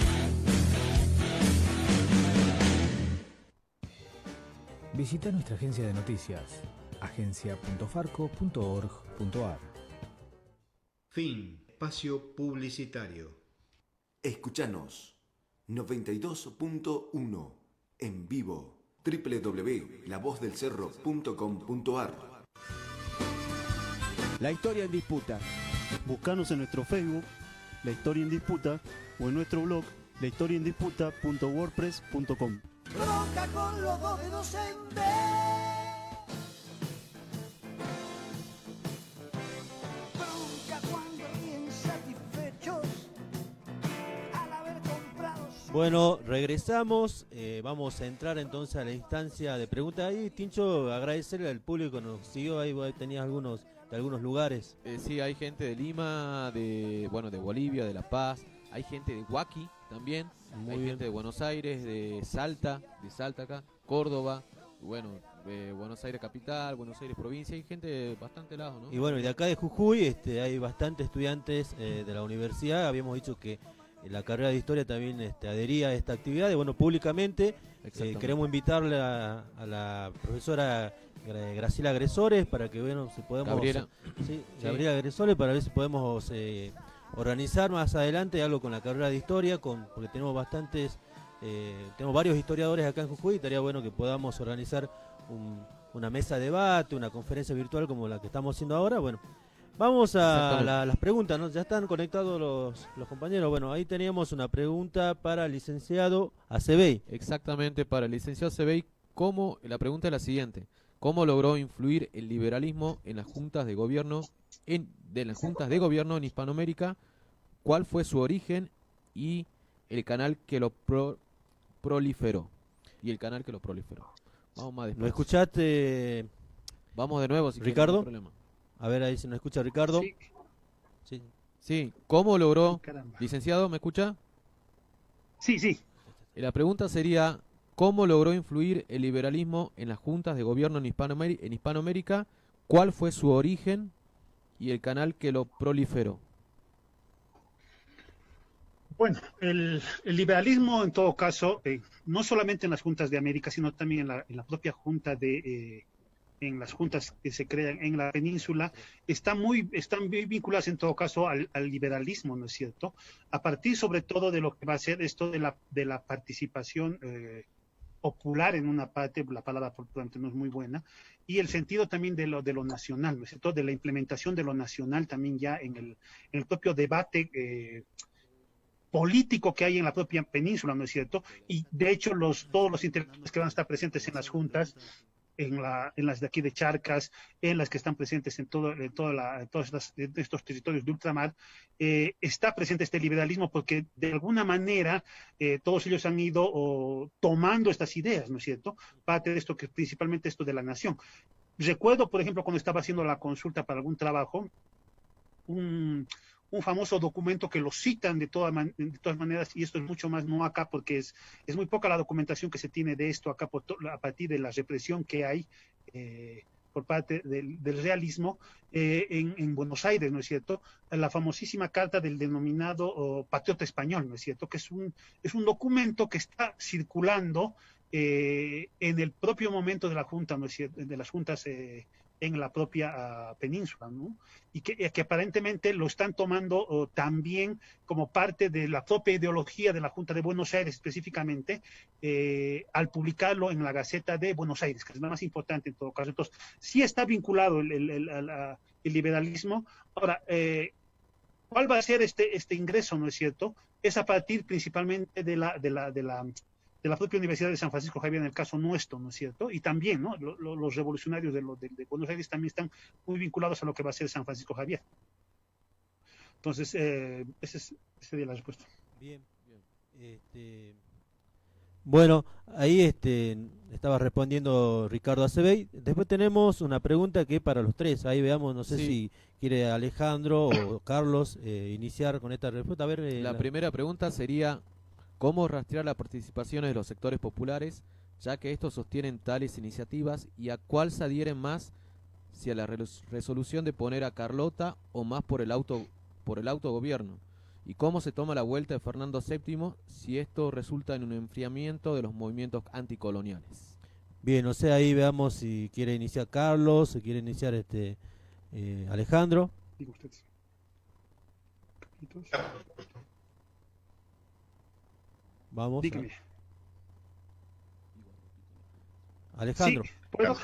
Visita nuestra agencia de noticias, agencia.farco.org.ar. Fin. Espacio publicitario. Escuchanos 92.1 en vivo www.lavozdelcerro.com.ar. La historia en disputa. Buscanos en nuestro Facebook, La Historia en Disputa, o en nuestro blog, lahistoriaendisputa.wordpress.com. Bronca con los dos dedos en B. Bronca cuando ríen satisfechos al haber comprado su... Bueno, regresamos. Vamos a entrar entonces a la instancia de preguntas. Ahí, Tincho, agradecerle al público que nos siguió. Ahí tenías algunos de algunos lugares. Sí, hay gente de Lima, de Bolivia, de La Paz. Hay gente de Huaki también. Muy hay bien. gente de Buenos Aires, de Salta acá, Córdoba, Buenos Aires capital, Buenos Aires provincia, hay gente de bastante lados, ¿no? Y bueno, y de acá de Jujuy hay bastantes estudiantes de la universidad. Habíamos dicho que la carrera de Historia también adhería a esta actividad. Y bueno, públicamente queremos invitarle a la profesora Graciela Agresores para que si podemos... Gabriela. Gabriela Agresores, para ver si podemos... organizar más adelante algo con la carrera de Historia, porque tenemos tenemos varios historiadores acá en Jujuy. Estaría bueno que podamos organizar una mesa de debate, una conferencia virtual como la que estamos haciendo ahora. Bueno, vamos a las preguntas, ¿no? Ya están conectados los compañeros. Bueno, ahí teníamos una pregunta para el licenciado Acebey. Exactamente, para el licenciado Acebey, la pregunta es la siguiente: ¿cómo logró influir el liberalismo en las juntas de gobierno en Hispanoamérica? ¿Cuál fue su origen y el canal que lo proliferó? Vamos más despacio. ¿Lo escuchaste? Vamos de nuevo, si Ricardo. no hay problema. A ver, ahí se nos escucha Ricardo. Sí. ¿Cómo logró? Caramba. Licenciado, ¿me escucha? Sí. La pregunta sería: ¿cómo logró influir el liberalismo en las juntas de gobierno en Hispanoamérica? ¿Cuál fue su origen y el canal que lo proliferó? Bueno, el liberalismo en todo caso, no solamente en las juntas de América, sino también en la propia junta en las juntas que se crean en la península, están muy vinculadas en todo caso al liberalismo, ¿no es cierto? A partir sobre todo de lo que va a ser esto de la participación popular en una parte, la palabra por tanto no es muy buena, y el sentido también de lo nacional, ¿no es cierto? De la implementación de lo nacional también ya en el propio debate político que hay en la propia península, ¿no es cierto? Y de hecho todos los intelectuales que van a estar presentes en las juntas, en las de aquí de Charcas, en las que están presentes en todos estos territorios de ultramar, está presente este liberalismo porque de alguna manera todos ellos han ido tomando estas ideas, ¿no es cierto? Parte de esto, que principalmente esto de la nación. Recuerdo, por ejemplo, cuando estaba haciendo la consulta para algún trabajo, un famoso documento que lo citan de todas maneras, y esto es mucho más no acá, porque es muy poca la documentación que se tiene de esto acá a partir de la represión que hay por parte del realismo en Buenos Aires, ¿no es cierto? La famosísima carta del denominado patriota español, ¿no es cierto? Que es un documento que está circulando en el propio momento de la Junta, ¿no es cierto? De las juntas en la propia península, ¿no? Y que aparentemente lo están tomando también como parte de la propia ideología de la Junta de Buenos Aires específicamente, al publicarlo en la Gaceta de Buenos Aires, que es la más importante en todo caso. Entonces, sí está vinculado el liberalismo. Ahora, ¿cuál va a ser este ingreso, no es cierto? Es a partir principalmente de la propia Universidad de San Francisco Javier en el caso nuestro, ¿no es cierto? Y también, ¿no? Los revolucionarios de Buenos Aires también están muy vinculados a lo que va a ser San Francisco Javier. Entonces, esa sería la respuesta. Bien. Bueno, ahí estaba respondiendo Ricardo Acebey. Después tenemos una pregunta que para los tres. Ahí veamos, no sé si quiere Alejandro o Carlos iniciar con esta respuesta. A ver, la primera pregunta sería: ¿cómo rastrear la participación de los sectores populares, ya que estos sostienen tales iniciativas, y a cuál se adhieren más, si a la resolución de poner a Carlota o más por el autogobierno? ¿Y cómo se toma la vuelta de Fernando VII si esto resulta en un enfriamiento de los movimientos anticoloniales? Bien, o sea, ahí veamos si quiere iniciar Carlos, si quiere iniciar Alejandro. Digo ustedes. Vamos. Dígame. Alejandro. Sí, ¿puedo?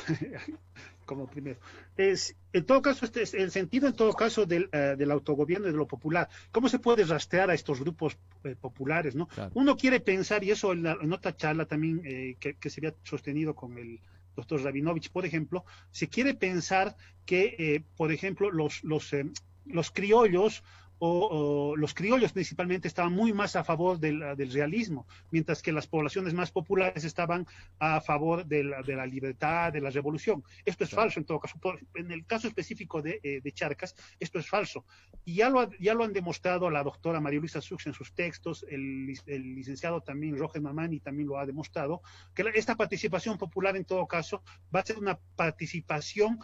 Como primero. En todo caso, este es el sentido, en todo caso, del autogobierno y de lo popular. ¿Cómo se puede rastrear a estos grupos populares, no? Claro. Uno quiere pensar, y eso en otra charla también que se había sostenido con el doctor Rabinovich, por ejemplo, se quiere pensar que, por ejemplo, los criollos o los criollos principalmente estaban muy más a favor del realismo, mientras que las poblaciones más populares estaban a favor de la libertad, de la revolución. Esto es falso en todo caso. En el caso específico de Charcas, esto es falso. Y ya lo han demostrado la doctora María Luisa Sux en sus textos, el licenciado también Roger Mamani también lo ha demostrado, que esta participación popular en todo caso va a ser una participación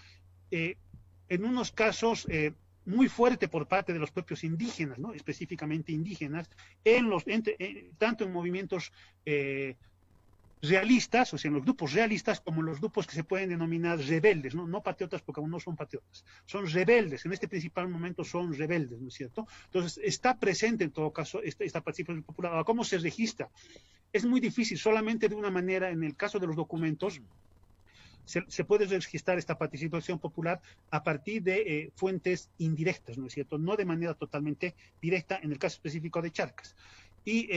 en unos casos muy fuerte por parte de los propios indígenas, ¿no? Específicamente indígenas, tanto en movimientos realistas, o sea, en los grupos realistas, como en los grupos que se pueden denominar rebeldes, no patriotas, porque aún no son patriotas, son rebeldes, en este principal momento son rebeldes, ¿no es cierto? Entonces, está presente en todo caso esta participación popular. Ahora, ¿cómo se registra? Es muy difícil, solamente de una manera, en el caso de los documentos, se puede registrar esta participación popular a partir de fuentes indirectas, ¿no es cierto? No de manera totalmente directa en el caso específico de Charcas. Y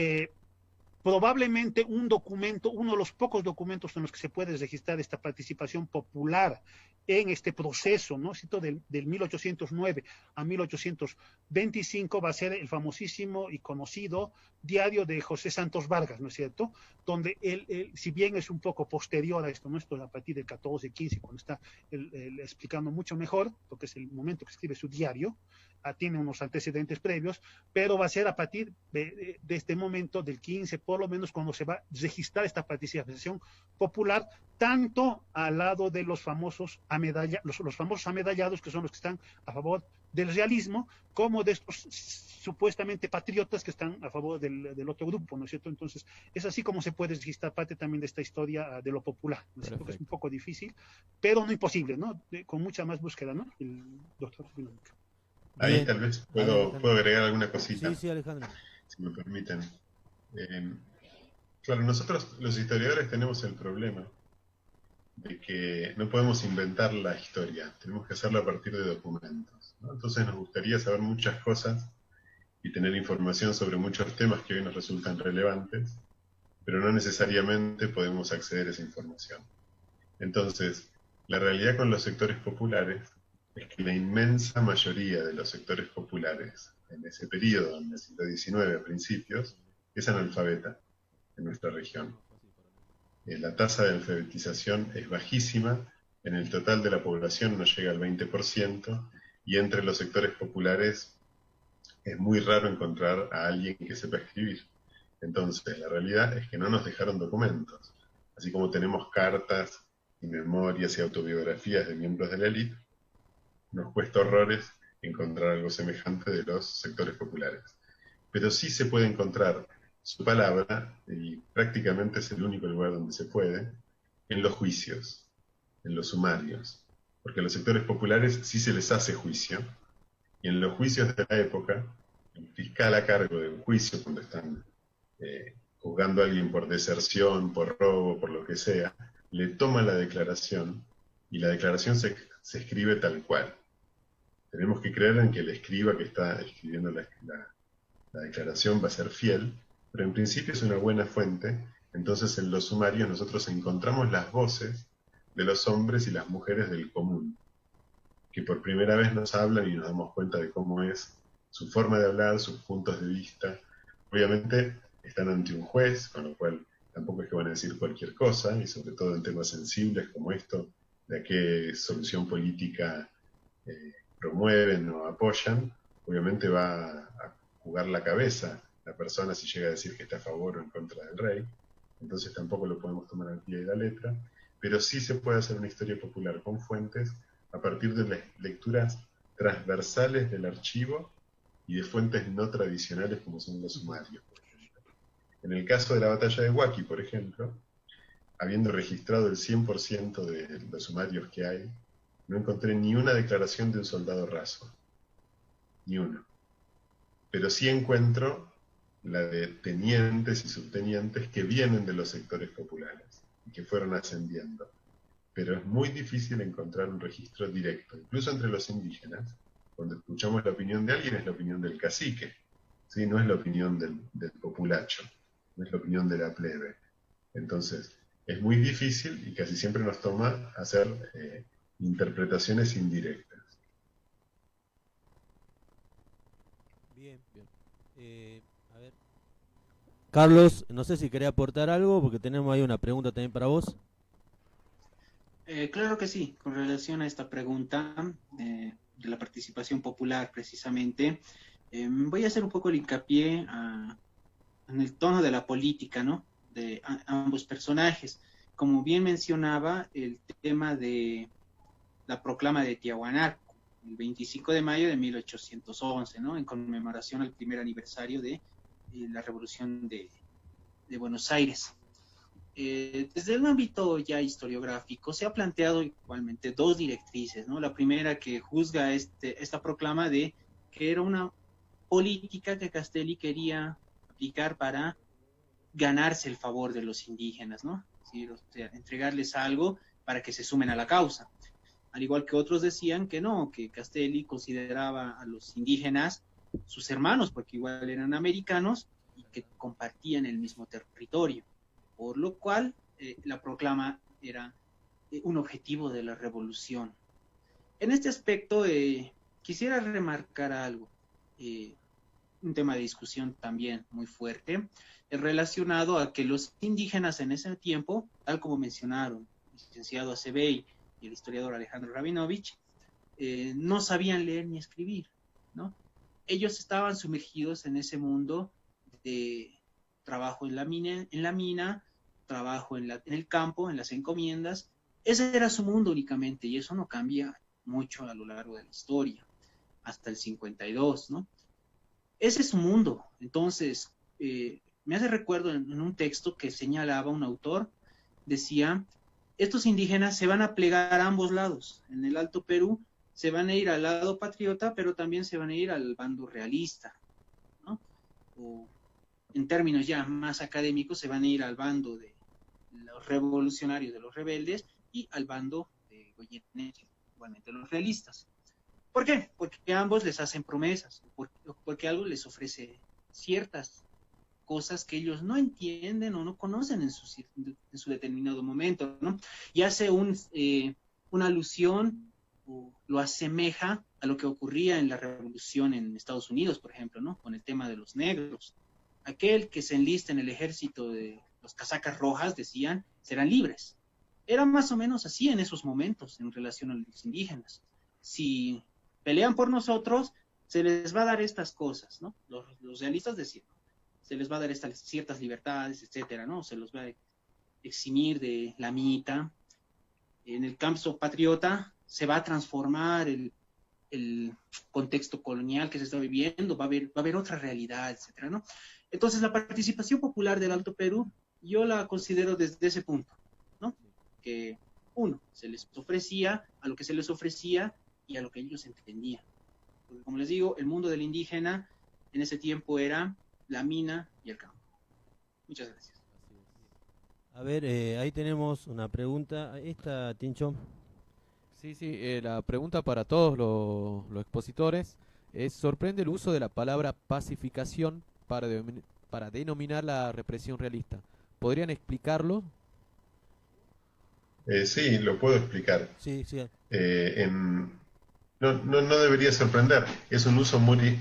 probablemente uno de los pocos documentos en los que se puede registrar esta participación popular en este proceso, ¿no? Del 1809 a 1825 va a ser el famosísimo y conocido diario de José Santos Vargas, ¿no es cierto? Donde él, si bien es un poco posterior a esto, ¿no? Esto es a partir del 14, 15, cuando está explicando mucho mejor, porque es el momento que escribe su diario, tiene unos antecedentes previos, pero va a ser a partir de este momento, del 15, por lo menos, cuando se va a registrar esta participación popular, tanto al lado de los famosos amedallados, que son los que están a favor del realismo, como de estos supuestamente patriotas que están a favor del otro grupo, ¿no es cierto? Entonces, es así como se puede registrar parte también de esta historia de lo popular, ¿no es cierto? Es un poco difícil, pero no imposible, ¿no? Con mucha más búsqueda, ¿no? El doctor Rabinovich. Ahí tal vez puedo agregar alguna cosita. Sí, Alejandro. Si me permiten. Claro, nosotros los historiadores tenemos el problema de que no podemos inventar la historia, tenemos que hacerlo a partir de documentos, ¿no? Entonces nos gustaría saber muchas cosas y tener información sobre muchos temas que hoy nos resultan relevantes, pero no necesariamente podemos acceder a esa información. Entonces, la realidad con los sectores populares es que la inmensa mayoría de los sectores populares en ese periodo, en el siglo XIX a principios, es analfabeta en nuestra región. La tasa de alfabetización es bajísima, en el total de la población no llega al 20%, y entre los sectores populares es muy raro encontrar a alguien que sepa escribir. Entonces, la realidad es que no nos dejaron documentos. Así como tenemos cartas y memorias y autobiografías de miembros de la élite, nos cuesta horrores encontrar algo semejante de los sectores populares. Pero sí se puede encontrar su palabra, y prácticamente es el único lugar donde se puede, en los juicios, en los sumarios. Porque a los sectores populares sí se les hace juicio, y en los juicios de la época, el fiscal a cargo de un juicio, cuando están juzgando a alguien por deserción, por robo, por lo que sea, le toma la declaración, y la declaración se escribe tal cual. Tenemos que creer en que el escriba que está escribiendo la declaración va a ser fiel, pero en principio es una buena fuente. Entonces en los sumarios nosotros encontramos las voces de los hombres y las mujeres del común, que por primera vez nos hablan y nos damos cuenta de cómo es su forma de hablar, sus puntos de vista. Obviamente están ante un juez, con lo cual tampoco es que van a decir cualquier cosa, y sobre todo en temas sensibles como esto, de a qué solución política promueven o apoyan. Obviamente va a jugar la cabeza la persona si llega a decir que está a favor o en contra del rey, entonces tampoco lo podemos tomar al pie de la letra, pero sí se puede hacer una historia popular con fuentes a partir de las lecturas transversales del archivo y de fuentes no tradicionales como son los sumarios, por ejemplo. En el caso de la batalla de Huaki, por ejemplo, habiendo registrado el 100% de los sumarios que hay, no encontré ni una declaración de un soldado raso, ni uno. Pero sí encuentro la de tenientes y subtenientes que vienen de los sectores populares y que fueron ascendiendo. Pero es muy difícil encontrar un registro directo, incluso entre los indígenas. Cuando escuchamos la opinión de alguien es la opinión del cacique, ¿sí? No es la opinión del populacho, no es la opinión de la plebe. Entonces, es muy difícil y casi siempre nos toma hacer interpretaciones indirectas. Bien. A ver. Carlos, no sé si quería aportar algo, porque tenemos ahí una pregunta también para vos. Claro que sí, con relación a esta pregunta de la participación popular precisamente, voy a hacer un poco el hincapié en el tono de la política, ¿no? De ambos personajes. Como bien mencionaba, el tema de la proclama de Tiahuanaco, el 25 de mayo de 1811, ¿no? En conmemoración al primer aniversario de la Revolución de Buenos Aires. Desde el ámbito ya historiográfico se ha planteado igualmente dos directrices, ¿no? La primera que juzga esta proclama de que era una política que Castelli quería aplicar para ganarse el favor de los indígenas, ¿no? ¿Sí? O sea, entregarles algo para que se sumen a la causa. Al igual que otros decían que no, que Castelli consideraba a los indígenas sus hermanos, porque igual eran americanos y que compartían el mismo territorio. Por lo cual, la proclama era un objetivo de la revolución. En este aspecto, quisiera remarcar algo, un tema de discusión también muy fuerte, relacionado a que los indígenas en ese tiempo, tal como mencionaron el licenciado Acebey y el historiador Alejandro Rabinovich, no sabían leer ni escribir, ¿no? Ellos estaban sumergidos en ese mundo de trabajo en la mina, trabajo en el campo, en las encomiendas. Ese era su mundo únicamente, y eso no cambia mucho a lo largo de la historia, hasta el 52, ¿no? Ese es su mundo. Entonces, me hace recuerdo en un texto que señalaba un autor, decía, estos indígenas se van a plegar a ambos lados. En el Alto Perú se van a ir al lado patriota, pero también se van a ir al bando realista, ¿no? O, en términos ya más académicos, se van a ir al bando de los revolucionarios, de los rebeldes, y al bando de Goyeneche, igualmente los realistas. ¿Por qué? Porque ambos les hacen promesas, porque algo les ofrece ciertas cosas que ellos no entienden o no conocen en su determinado momento, ¿no? Y hace una alusión o lo asemeja a lo que ocurría en la revolución en Estados Unidos, por ejemplo, ¿no? Con el tema de los negros. Aquel que se enlista en el ejército de los casacas rojas, decían, serán libres. Era más o menos así en esos momentos en relación a los indígenas. Si pelean por nosotros, se les va a dar estas cosas, ¿no? Los realistas decían, se les va a dar estas ciertas libertades, etcétera, ¿no? Se los va a eximir de la mita. En el campo patriota se va a transformar el contexto colonial que se está viviendo, va a haber otra realidad, etcétera, ¿no? Entonces, la participación popular del Alto Perú, yo la considero desde ese punto, ¿no? Que, uno, se les ofrecía a lo que se les ofrecía y a lo que ellos entendían. Porque, como les digo, el mundo del indígena en ese tiempo era la mina y el campo. Muchas gracias. A ver, ahí tenemos una pregunta. Esta, Tincho. Sí, la pregunta para todos los expositores es: ¿sorprende el uso de la palabra pacificación para denominar la represión realista? ¿Podrían explicarlo? Sí, lo puedo explicar. Sí. No debería sorprender. Es un uso muy,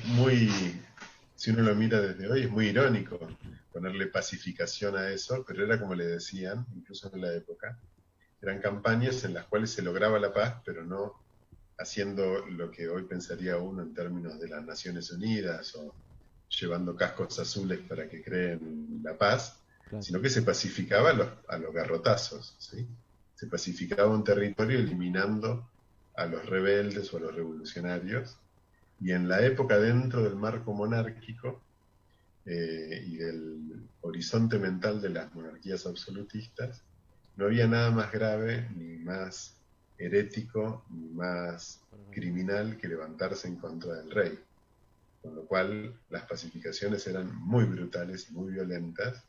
si uno lo mira desde hoy, es muy irónico ponerle pacificación a eso, pero era como le decían, incluso en la época. Eran campañas en las cuales se lograba la paz, pero no haciendo lo que hoy pensaría uno en términos de las Naciones Unidas o llevando cascos azules para que creen la paz, claro, sino que se pacificaba a los garrotazos, ¿sí? Se pacificaba un territorio eliminando a los rebeldes o a los revolucionarios, y en la época, dentro del marco monárquico y del horizonte mental de las monarquías absolutistas, no había nada más grave, ni más herético, ni más criminal que levantarse en contra del rey. Con lo cual las pacificaciones eran muy brutales y muy violentas,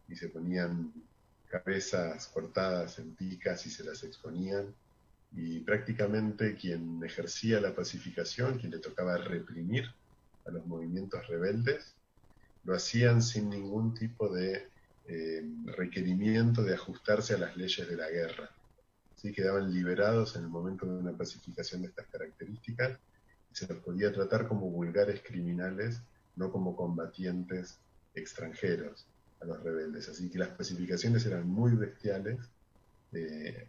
y se ponían cabezas cortadas en picas y se las exponían, y prácticamente quien ejercía la pacificación, quien le tocaba reprimir a los movimientos rebeldes, lo hacían sin ningún tipo de requerimiento de ajustarse a las leyes de la guerra. ¿Sí? Quedaban liberados en el momento de una pacificación de estas características, y se los podía tratar como vulgares criminales, no como combatientes extranjeros a los rebeldes. Así que las pacificaciones eran muy bestiales.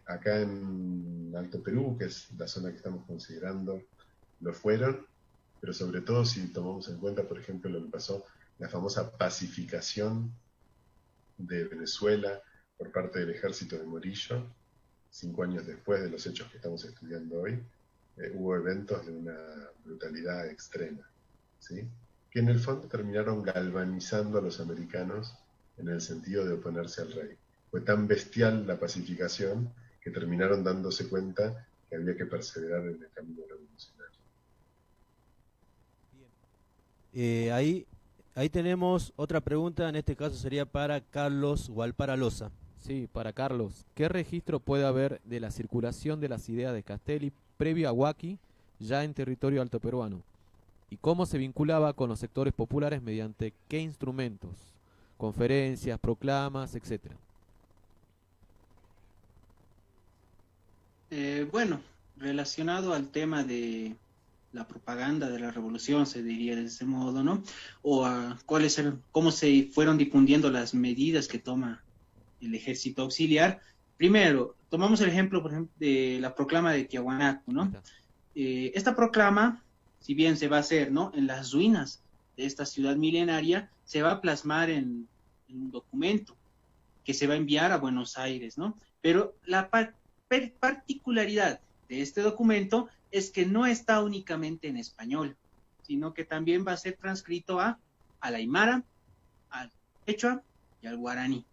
Acá en Alto Perú, que es la zona que estamos considerando, lo fueron, pero sobre todo si tomamos en cuenta, por ejemplo, lo que pasó, la famosa pacificación de Venezuela por parte del ejército de Morillo, 5 años después de los hechos que estamos estudiando hoy, hubo eventos de una brutalidad extrema, ¿sí? Que en el fondo terminaron galvanizando a los americanos en el sentido de oponerse al rey. Fue tan bestial la pacificación que terminaron dándose cuenta que había que perseverar en el camino revolucionario. Ahí tenemos otra pregunta, en este caso sería para Carlos Gualparalosa. Sí, para Carlos. ¿Qué registro puede haber de la circulación de las ideas de Castelli previo a Huaki, ya en territorio altoperuano? ¿Y cómo se vinculaba con los sectores populares mediante qué instrumentos? Conferencias, proclamas, etcétera. Bueno, relacionado al tema de la propaganda de la revolución, se diría de ese modo, ¿no? O a cómo se fueron difundiendo las medidas que toma el ejército auxiliar. Primero, tomamos el ejemplo, por ejemplo, de la proclama de Tiahuanaco, ¿no? Esta proclama, si bien se va a hacer, ¿no?, en las ruinas de esta ciudad milenaria, se va a plasmar en un documento que se va a enviar a Buenos Aires, ¿no? Pero la particularidad de este documento es que no está únicamente en español, sino que también va a ser transcrito al aymara, al quechua y al guaraní.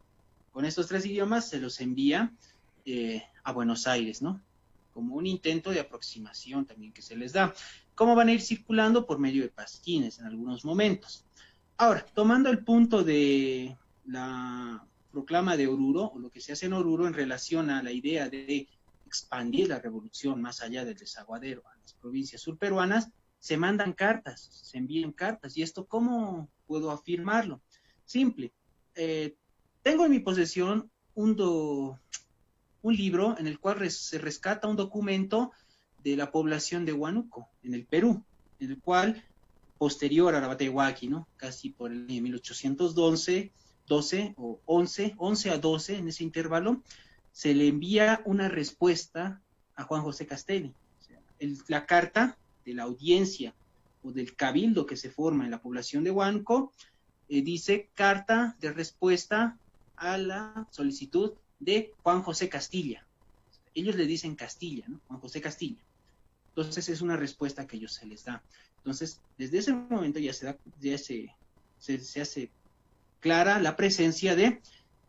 Con estos 3 idiomas se los envía a Buenos Aires, ¿no? Como un intento de aproximación también que se les da. ¿Cómo van a ir circulando? Por medio de pasquines en algunos momentos. Ahora, tomando el punto de la proclama de Oruro, o lo que se hace en Oruro en relación a la idea de expandir la revolución más allá del desaguadero a las provincias surperuanas, se mandan cartas, se envían cartas. ¿Y esto cómo puedo afirmarlo? Simple. Tengo en mi posesión un libro en el cual se rescata un documento de la población de Huánuco, en el Perú, en el cual, posterior a la batalla de Huaqui, ¿no? Casi por el año 1812, 11 a 12, en ese intervalo, se le envía una respuesta a Juan José Castelli. O sea, la carta de la audiencia o del cabildo que se forma en la población de Huánuco dice carta de respuesta a la solicitud de Juan José Castilla. Ellos le dicen Castilla, ¿no? Juan José Castilla. Entonces es una respuesta que ellos se les da. Entonces, desde ese momento ya se hace clara la presencia de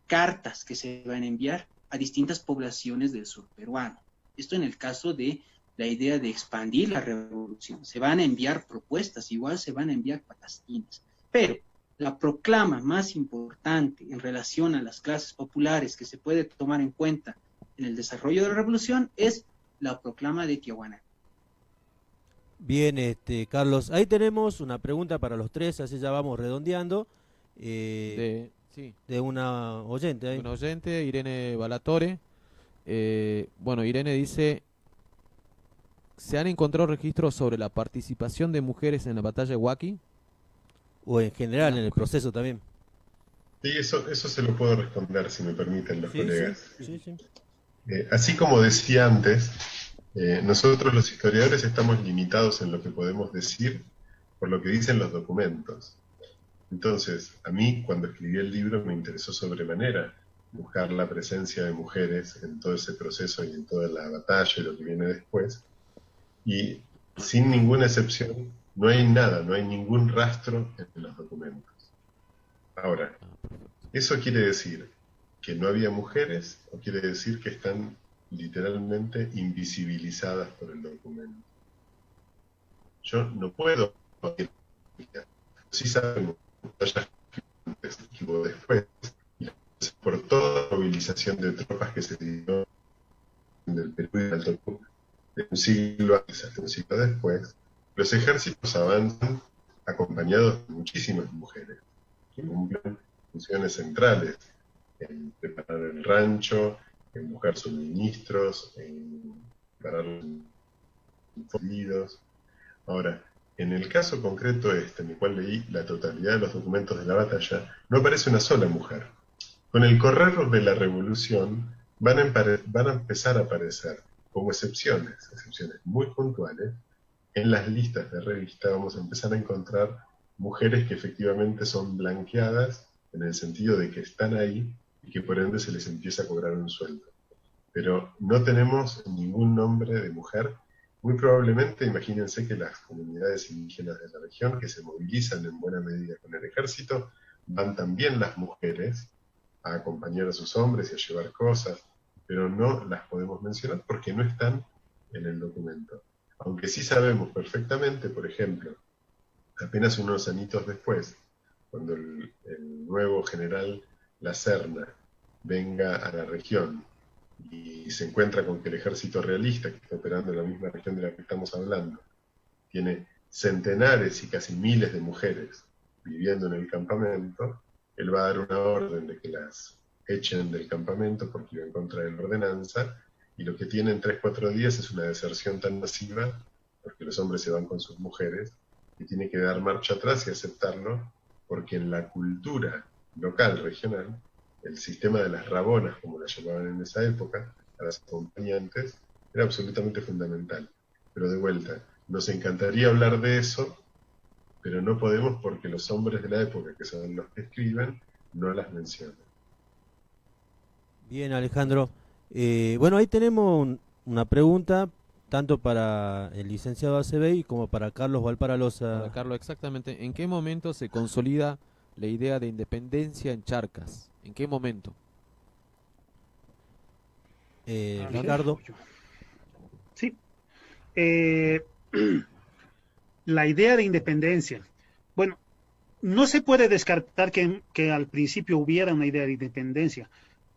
cartas que se van a enviar a distintas poblaciones del sur peruano. Esto en el caso de la idea de expandir la revolución. Se van a enviar propuestas, igual se van a enviar pasquines. Pero la proclama más importante en relación a las clases populares que se puede tomar en cuenta en el desarrollo de la revolución es la proclama de Tiahuanaco. Bien, Carlos, ahí tenemos una pregunta para los tres, así ya vamos redondeando. De una oyente. De una oyente, Irene Balatore. Bueno, Irene dice: ¿se han encontrado registros sobre la participación de mujeres en la batalla de Huaqui? O en general, en el proceso también. Sí, eso se lo puedo responder, si me permiten los colegas. Sí. Así como decía antes, nosotros los historiadores estamos limitados en lo que podemos decir por lo que dicen los documentos. Entonces, a mí, cuando escribí el libro, me interesó sobremanera buscar la presencia de mujeres en todo ese proceso y en toda la batalla y lo que viene después. Y sin ninguna excepción, no hay nada, no hay ningún rastro en los documentos. Ahora, ¿eso quiere decir que no había mujeres o quiere decir que están literalmente invisibilizadas por el documento? Yo no puedo decir, sí sabemos que hubo después, por toda la movilización de tropas que se dio del Perú y del Alto Perú, de un siglo antes hasta un siglo después, los ejércitos avanzan acompañados de muchísimas mujeres que cumplen funciones centrales en preparar el rancho, en buscar suministros, en preparar los fundidos. Ahora, en el caso concreto en el cual leí la totalidad de los documentos de la batalla, no aparece una sola mujer. Con el correr de la revolución van a empezar a aparecer como excepciones muy puntuales. En las listas de revista vamos a empezar a encontrar mujeres que efectivamente son blanqueadas en el sentido de que están ahí y que por ende se les empieza a cobrar un sueldo. Pero no tenemos ningún nombre de mujer. Muy probablemente, imagínense que las comunidades indígenas de la región que se movilizan en buena medida con el ejército, van también las mujeres a acompañar a sus hombres y a llevar cosas, pero no las podemos mencionar porque no están en el documento. Aunque sí sabemos perfectamente, por ejemplo, apenas unos añitos después, cuando el nuevo general La Serna venga a la región y se encuentra con que el ejército realista, que está operando en la misma región de la que estamos hablando, tiene centenares y casi miles de mujeres viviendo en el campamento, él va a dar una orden de que las echen del campamento porque iba en contra de la ordenanza, y lo que tienen 3-4 días es una deserción tan masiva, porque los hombres se van con sus mujeres, que tiene que dar marcha atrás y aceptarlo, porque en la cultura local, regional, el sistema de las rabonas, como las llamaban en esa época, a las acompañantes, era absolutamente fundamental. Pero de vuelta, nos encantaría hablar de eso, pero no podemos porque los hombres de la época, que son los que escriben, no las mencionan. Bien, Alejandro. Bueno, ahí tenemos una pregunta, tanto para el licenciado Acebey como para Carlos Valparalosa. Para Carlos, exactamente. ¿En qué momento se consolida la idea de independencia en Charcas? ¿En qué momento? Ricardo. Sí. La idea de independencia. Bueno, no se puede descartar que al principio hubiera una idea de independencia.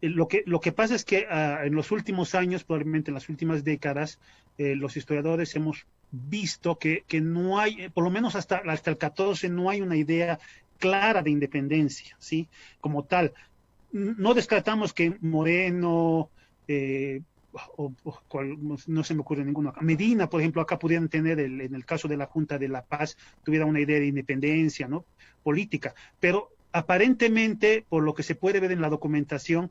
Lo que pasa es que en los últimos años, probablemente en las últimas décadas, los historiadores hemos visto que no hay, por lo menos hasta el 14, no hay una idea clara de independencia, ¿sí? Como tal. No descartamos que Moreno, no se me ocurre ninguno. Medina, por ejemplo, acá pudieran tener, en el caso de la Junta de la Paz, tuviera una idea de independencia, ¿no? Política. Pero aparentemente, por lo que se puede ver en la documentación,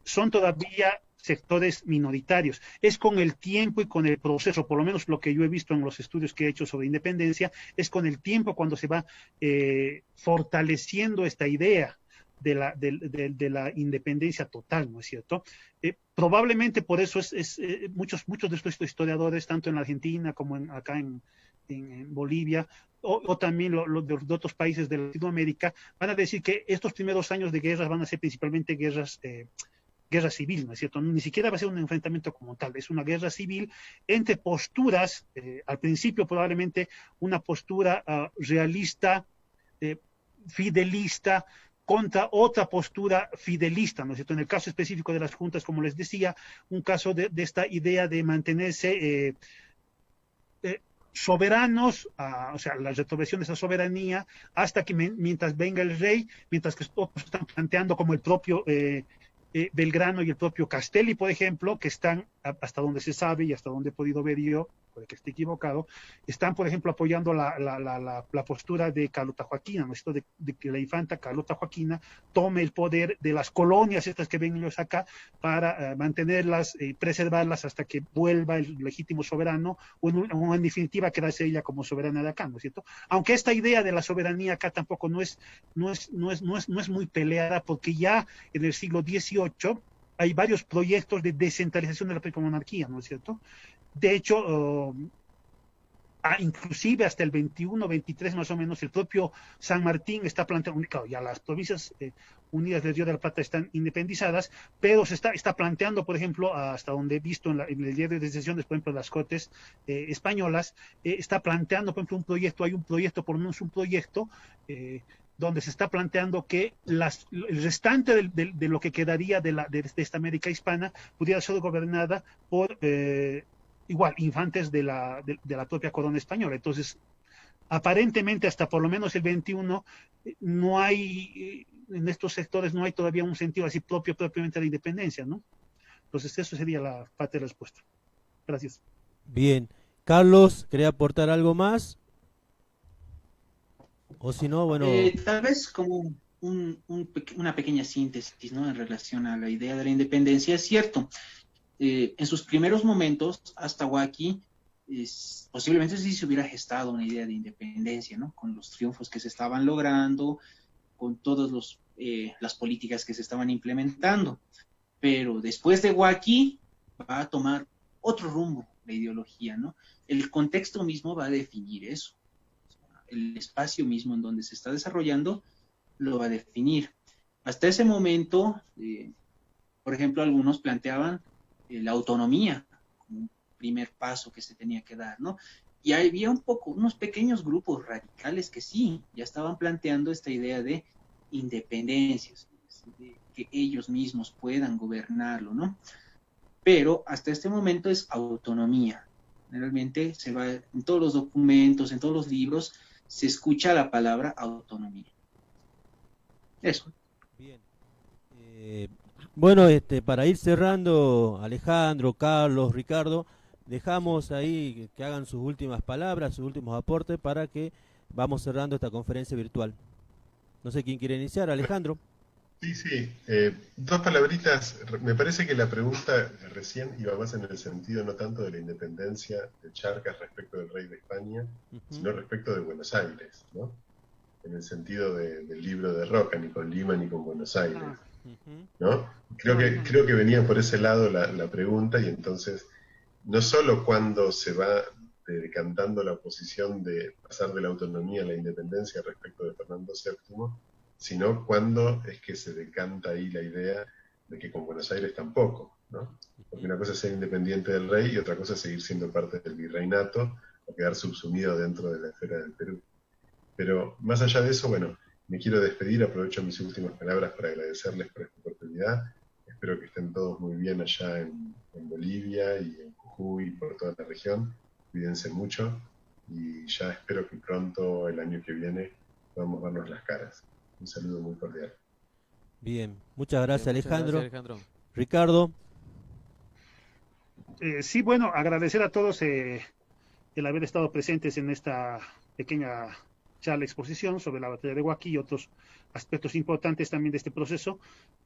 son todavía sectores minoritarios. Es con el tiempo y con el proceso, por lo menos lo que yo he visto en los estudios que he hecho sobre independencia, es con el tiempo cuando se va fortaleciendo esta idea de la independencia total, ¿no es cierto? Probablemente por eso muchos de estos historiadores, tanto en la Argentina como acá en Bolivia, o también de otros países de Latinoamérica, van a decir que estos primeros años de guerras van a ser principalmente guerra civil, ¿no es cierto? Ni siquiera va a ser un enfrentamiento como tal, es una guerra civil entre posturas, al principio probablemente una postura realista, fidelista, contra otra postura fidelista, ¿no es cierto? En el caso específico de las juntas, como les decía, un caso de esta idea de mantenerse soberanos, o sea, la retroversión de esa soberanía, hasta que mientras venga el rey, mientras que otros están planteando como el propio Belgrano y el propio Castelli, por ejemplo, que están, hasta donde se sabe y hasta donde he podido ver yo, puede que esté equivocado, están, por ejemplo, apoyando la postura de Carlota Joaquina, ¿no? Esto de que la infanta Carlota Joaquina tome el poder de las colonias, estas que ven ellos acá, para mantenerlas, preservarlas hasta que vuelva el legítimo soberano, o en definitiva quedarse ella como soberana de acá, ¿no es cierto? Aunque esta idea de la soberanía acá tampoco no es muy peleada, porque ya en el siglo XVIII hay varios proyectos de descentralización de la propia monarquía, ¿no es cierto? De hecho, inclusive hasta el 21, 23 más o menos, el propio San Martín está planteando, claro, ya las provincias unidas del Río de la Plata están independizadas, pero se está planteando, por ejemplo, hasta donde he visto en el diario de sesiones, por ejemplo, de las Cortes españolas, está planteando, por ejemplo, por lo menos un proyecto, donde se está planteando que el restante de lo que quedaría de esta América hispana pudiera ser gobernada por igual infantes de la propia corona española. Entonces, aparentemente hasta por lo menos el 21 no hay, en estos sectores no hay todavía un sentido así propiamente de independencia, ¿no? Entonces, eso sería la parte de la respuesta. Gracias. Bien. Carlos, ¿quería aportar algo más? O si no, bueno... tal vez como una pequeña síntesis, ¿no? En relación a la idea de la independencia. Es cierto, en sus primeros momentos, hasta Huaki, posiblemente sí se hubiera gestado una idea de independencia, ¿no? Con los triunfos que se estaban logrando, con todas las políticas que se estaban implementando. Pero después de Huaki va a tomar otro rumbo la ideología, ¿no? El contexto mismo va a definir eso. El espacio mismo en donde se está desarrollando lo va a definir. Hasta ese momento, por ejemplo, algunos planteaban la autonomía como un primer paso que se tenía que dar, ¿no? Y había unos pequeños grupos radicales que sí, ya estaban planteando esta idea de independencia, de que ellos mismos puedan gobernarlo, ¿no? Pero hasta este momento es autonomía. Generalmente se va, en todos los documentos, en todos los libros, se escucha la palabra autonomía. Eso. Bien. Bueno, para ir cerrando, Alejandro, Carlos, Ricardo, dejamos ahí que hagan sus últimas palabras, sus últimos aportes para que vamos cerrando esta conferencia virtual. No sé quién quiere iniciar, Alejandro. Sí. Dos palabritas. Me parece que la pregunta recién iba más en el sentido no tanto de la independencia de Charcas respecto del rey de España, sino respecto de Buenos Aires, ¿no? En el sentido del libro de Roca, ni con Lima ni con Buenos Aires, ¿no? Creo que venía por ese lado la pregunta, y entonces no solo cuando se va decantando la posición de pasar de la autonomía a la independencia respecto de Fernando VII, sino cuando es que se decanta ahí la idea de que con Buenos Aires tampoco, ¿no? Porque una cosa es ser independiente del rey y otra cosa es seguir siendo parte del virreinato o quedar subsumido dentro de la esfera del Perú. Pero más allá de eso, bueno, me quiero despedir, aprovecho mis últimas palabras para agradecerles por esta oportunidad, Espero que estén todos muy bien allá en Bolivia y en Jujuy y por toda la región. Cuídense mucho y ya espero que pronto, el año que viene, podamos vernos las caras. Un saludo muy cordial. Bien, muchas gracias, Muchas Alejandro. gracias, Alejandro. Ricardo. Sí, bueno, agradecer a todos el haber estado presentes en esta pequeña charla exposición sobre la batalla de Huaqui y otros aspectos importantes también de este proceso,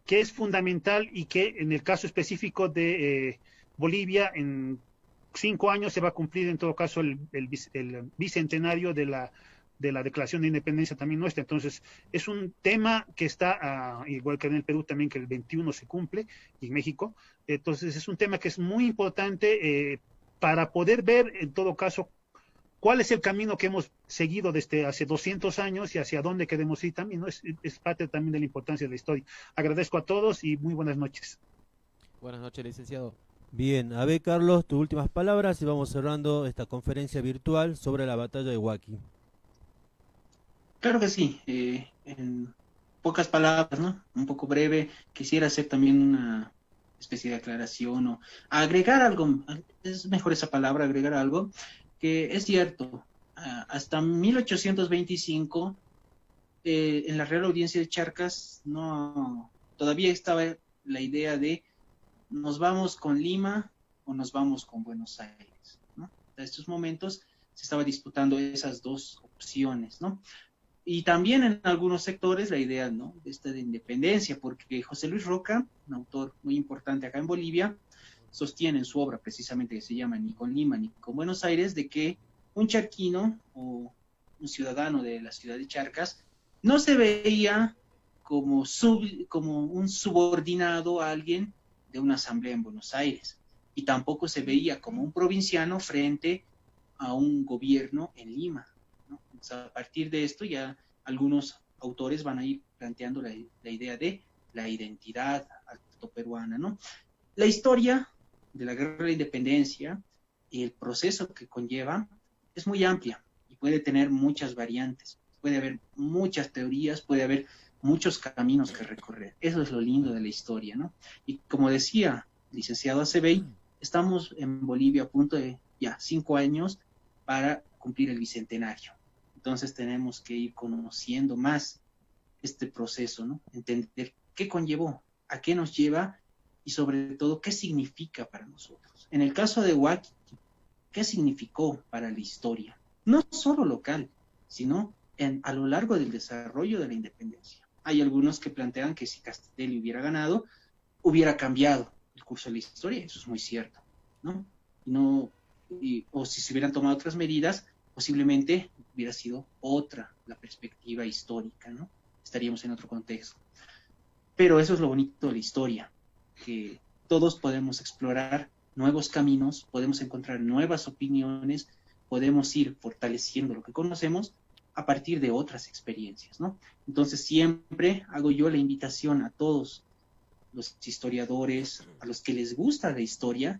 que es fundamental y que en el caso específico de Bolivia, en 5 años se va a cumplir en todo caso el bicentenario de la Declaración de Independencia también nuestra. Entonces, es un tema que está, igual que en el Perú también, que el 21 se cumple, y en México. Entonces, es un tema que es muy importante para poder ver, en todo caso, cuál es el camino que hemos seguido desde hace 200 años y hacia dónde queremos ir también, ¿no? Es parte también de la importancia de la historia. Agradezco a todos y muy buenas noches. Buenas noches, licenciado. Bien, a ver, Carlos, tus últimas palabras y vamos cerrando esta conferencia virtual sobre la batalla de Huaqui. Claro que sí, en pocas palabras, ¿no? Un poco breve, quisiera hacer también una especie de aclaración o agregar algo, es mejor esa palabra, agregar algo, que es cierto, hasta 1825, en la Real Audiencia de Charcas, todavía estaba la idea de nos vamos con Lima o nos vamos con Buenos Aires, ¿no? En estos momentos se estaba disputando esas dos opciones, ¿no? Y también en algunos sectores la idea, ¿no?, de independencia, porque José Luis Roca, un autor muy importante acá en Bolivia, sostiene en su obra precisamente, que se llama Ni con Lima ni con Buenos Aires, de que un charquino o un ciudadano de la ciudad de Charcas no se veía como un subordinado a alguien de una asamblea en Buenos Aires, y tampoco se veía como un provinciano frente a un gobierno en Lima, ¿no? Entonces, a partir de esto ya algunos autores van a ir planteando la idea de la identidad altoperuana, ¿no? La historia de la Guerra de la Independencia y el proceso que conlleva es muy amplia y puede tener muchas variantes, puede haber muchas teorías, puede haber muchos caminos que recorrer. Eso es lo lindo de la historia, ¿no? Y como decía el licenciado Acebey, estamos en Bolivia a punto de ya 5 años para cumplir el bicentenario. Entonces tenemos que ir conociendo más este proceso, ¿no? Entender qué conllevó, a qué nos lleva y sobre todo qué significa para nosotros. En el caso de Huaqui, ¿qué significó para la historia? No solo local, sino a lo largo del desarrollo de la independencia. Hay algunos que plantean que si Castelli hubiera ganado, hubiera cambiado el curso de la historia, eso es muy cierto, ¿no? O si se hubieran tomado otras medidas, posiblemente hubiera sido otra la perspectiva histórica, ¿no? Estaríamos en otro contexto. Pero eso es lo bonito de la historia, que todos podemos explorar nuevos caminos, podemos encontrar nuevas opiniones, podemos ir fortaleciendo lo que conocemos a partir de otras experiencias, ¿no? Entonces siempre hago yo la invitación a todos los historiadores, a los que les gusta la historia,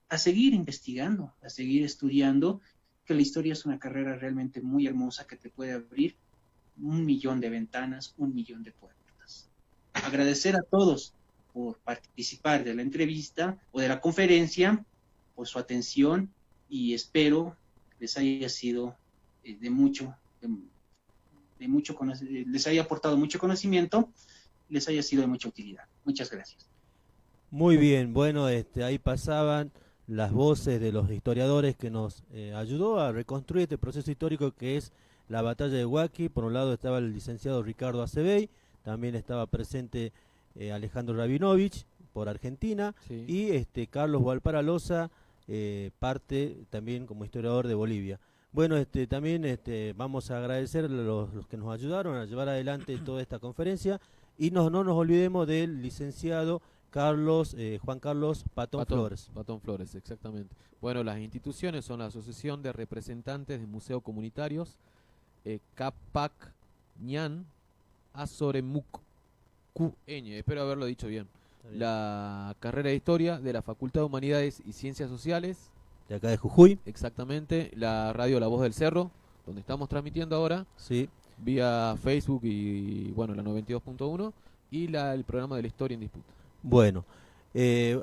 a seguir investigando, a seguir estudiando, que la historia es una carrera realmente muy hermosa que te puede abrir 1.000.000 de ventanas, 1.000.000 de puertas. Agradecer a todos por participar de la entrevista o de la conferencia, por su atención, y espero les haya sido les haya aportado mucho conocimiento, les haya sido de mucha utilidad. Muchas gracias. Muy bien, bueno, ahí pasaban las voces de los historiadores que nos ayudó a reconstruir este proceso histórico que es la batalla de Huaqui. Por un lado estaba el licenciado Ricardo Acebey, también estaba presente Alejandro Rabinovich por Argentina, sí, y Carlos Valparaloza, parte también como historiador de Bolivia. Bueno, también vamos a agradecer a los que nos ayudaron a llevar adelante toda esta conferencia y no nos olvidemos del licenciado Juan Carlos Patón Flores. Patón Flores, exactamente. Bueno, las instituciones son la Asociación de Representantes de Museos Comunitarios, Capac Ñan Azoremuc QN, espero haberlo dicho bien. La carrera de Historia de la Facultad de Humanidades y Ciencias Sociales, de acá de Jujuy. Exactamente, la radio La Voz del Cerro, donde estamos transmitiendo ahora, sí, vía Facebook y bueno, la 92.1, y el programa de la Historia en Disputa. Bueno,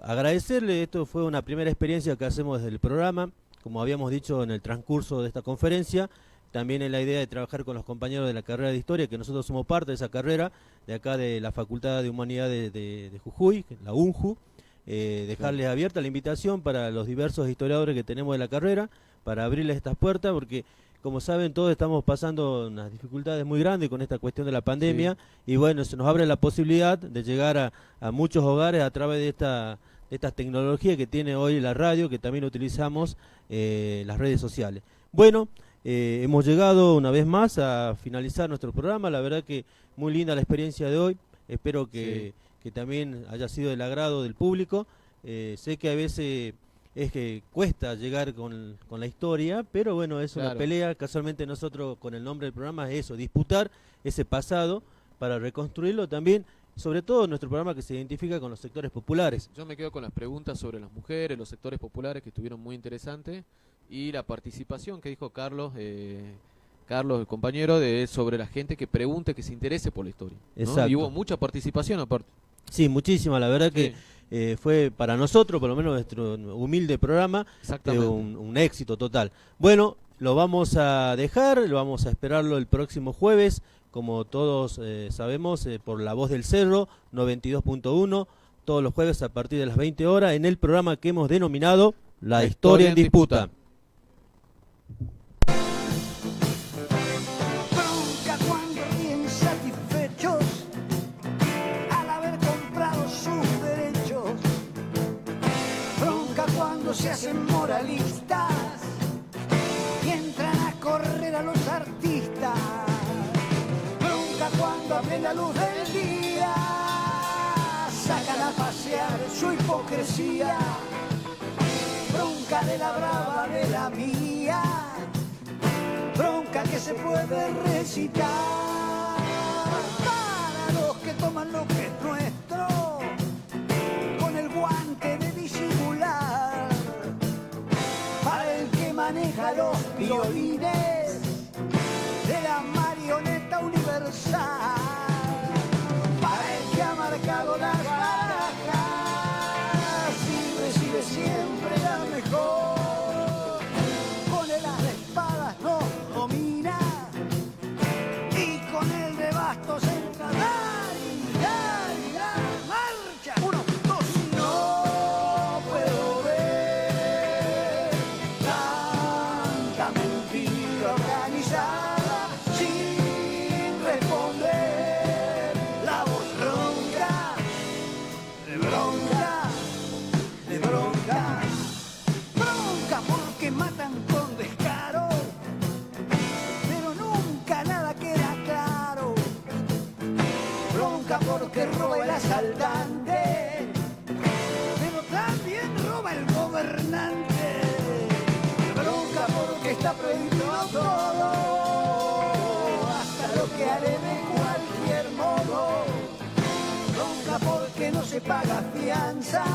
agradecerle, esto fue una primera experiencia que hacemos desde el programa, como habíamos dicho en el transcurso de esta conferencia, también en la idea de trabajar con los compañeros de la carrera de Historia, que nosotros somos parte de esa carrera, de acá de la Facultad de Humanidades de Jujuy, la UNJU, dejarles abierta la invitación para los diversos historiadores que tenemos de la carrera, para abrirles estas puertas, porque como saben todos estamos pasando unas dificultades muy grandes con esta cuestión de la pandemia, y bueno, se nos abre la posibilidad de llegar a muchos hogares a través de esta tecnología que tiene hoy la radio, que también utilizamos las redes sociales. Bueno, hemos llegado una vez más a finalizar nuestro programa, la verdad que muy linda la experiencia de hoy, espero que también haya sido del agrado del público. Sé que a veces es que cuesta llegar con la historia, pero bueno, es una pelea. Casualmente nosotros con el nombre del programa es eso, disputar ese pasado para reconstruirlo también, sobre todo nuestro programa que se identifica con los sectores populares. Yo me quedo con las preguntas sobre las mujeres, los sectores populares, que estuvieron muy interesantes, y la participación que dijo Carlos, el compañero, sobre la gente que pregunte, que se interese por la historia, ¿no? Exacto. Y hubo mucha participación aparte. Sí, muchísima, la verdad que fue para nosotros, por lo menos nuestro humilde programa, un éxito total. Bueno, lo vamos a dejar, lo vamos a esperarlo el próximo jueves, como todos sabemos, por La Voz del Cerro, 92.1, todos los jueves a partir de las 20 horas, en el programa que hemos denominado La Historia en Disputa. Bronca cuando ríen satisfechos al haber comprado sus derechos. Bronca cuando se hacen moralistas y entran a correr a los artistas. Bronca cuando a plena luz del día sacan a pasear su hipocresía. Bronca de la brava, de la mía, bronca que se puede recitar. Para los que toman lo que es nuestro con el guante de disimular. Para el que maneja los violines de la marioneta universal. Para el que ha marcado las barajas y recibe siempre la mejor. Con el as de espadas nos domina y con el de bastos entra. Marcha. 1, 2, no puedo ver tanta mentira organizada sin responder. La voz ronca, de bronca, de bronca. Bronca porque matan con descaro, pero nunca nada queda claro. Bronca porque roba el asaltante, pero también roba el gobernante. Bronca porque está prohibido todo, hasta lo que haré de cualquier modo. Bronca porque no se paga fianza,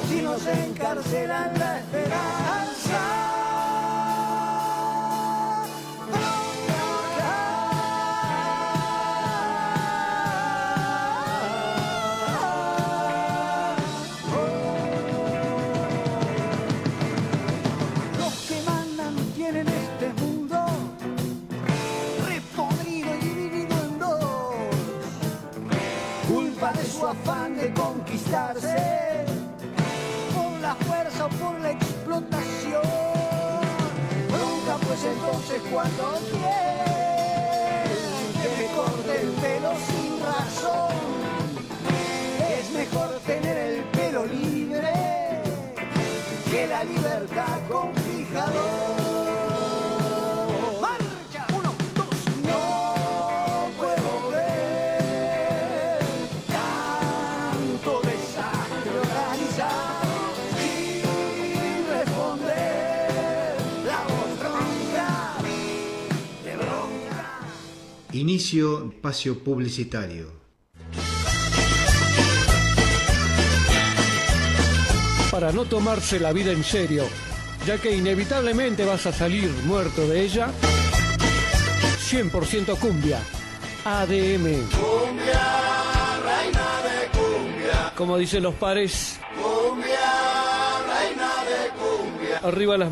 si nos encarcelan la esperanza. Los que mandan tienen este mundo repodrido y dividido en dos, culpa de su afán de conquistarse por la fuerza o por la explotación. Bronca pues entonces cuando quieren que me corte el pelo sin razón, es mejor tener el pelo libre que la libertad con fijador. Marcha, 1, 2, no puedo ver tanto desastre organizado sin responder. La voz ronca, de bronca. Inicio espacio publicitario. Para no tomarse la vida en serio, ya que inevitablemente vas a salir muerto de ella, 100% cumbia, ADM. Cumbia, reina de cumbia. como dicen los pares. Cumbia, reina de cumbia. Arriba las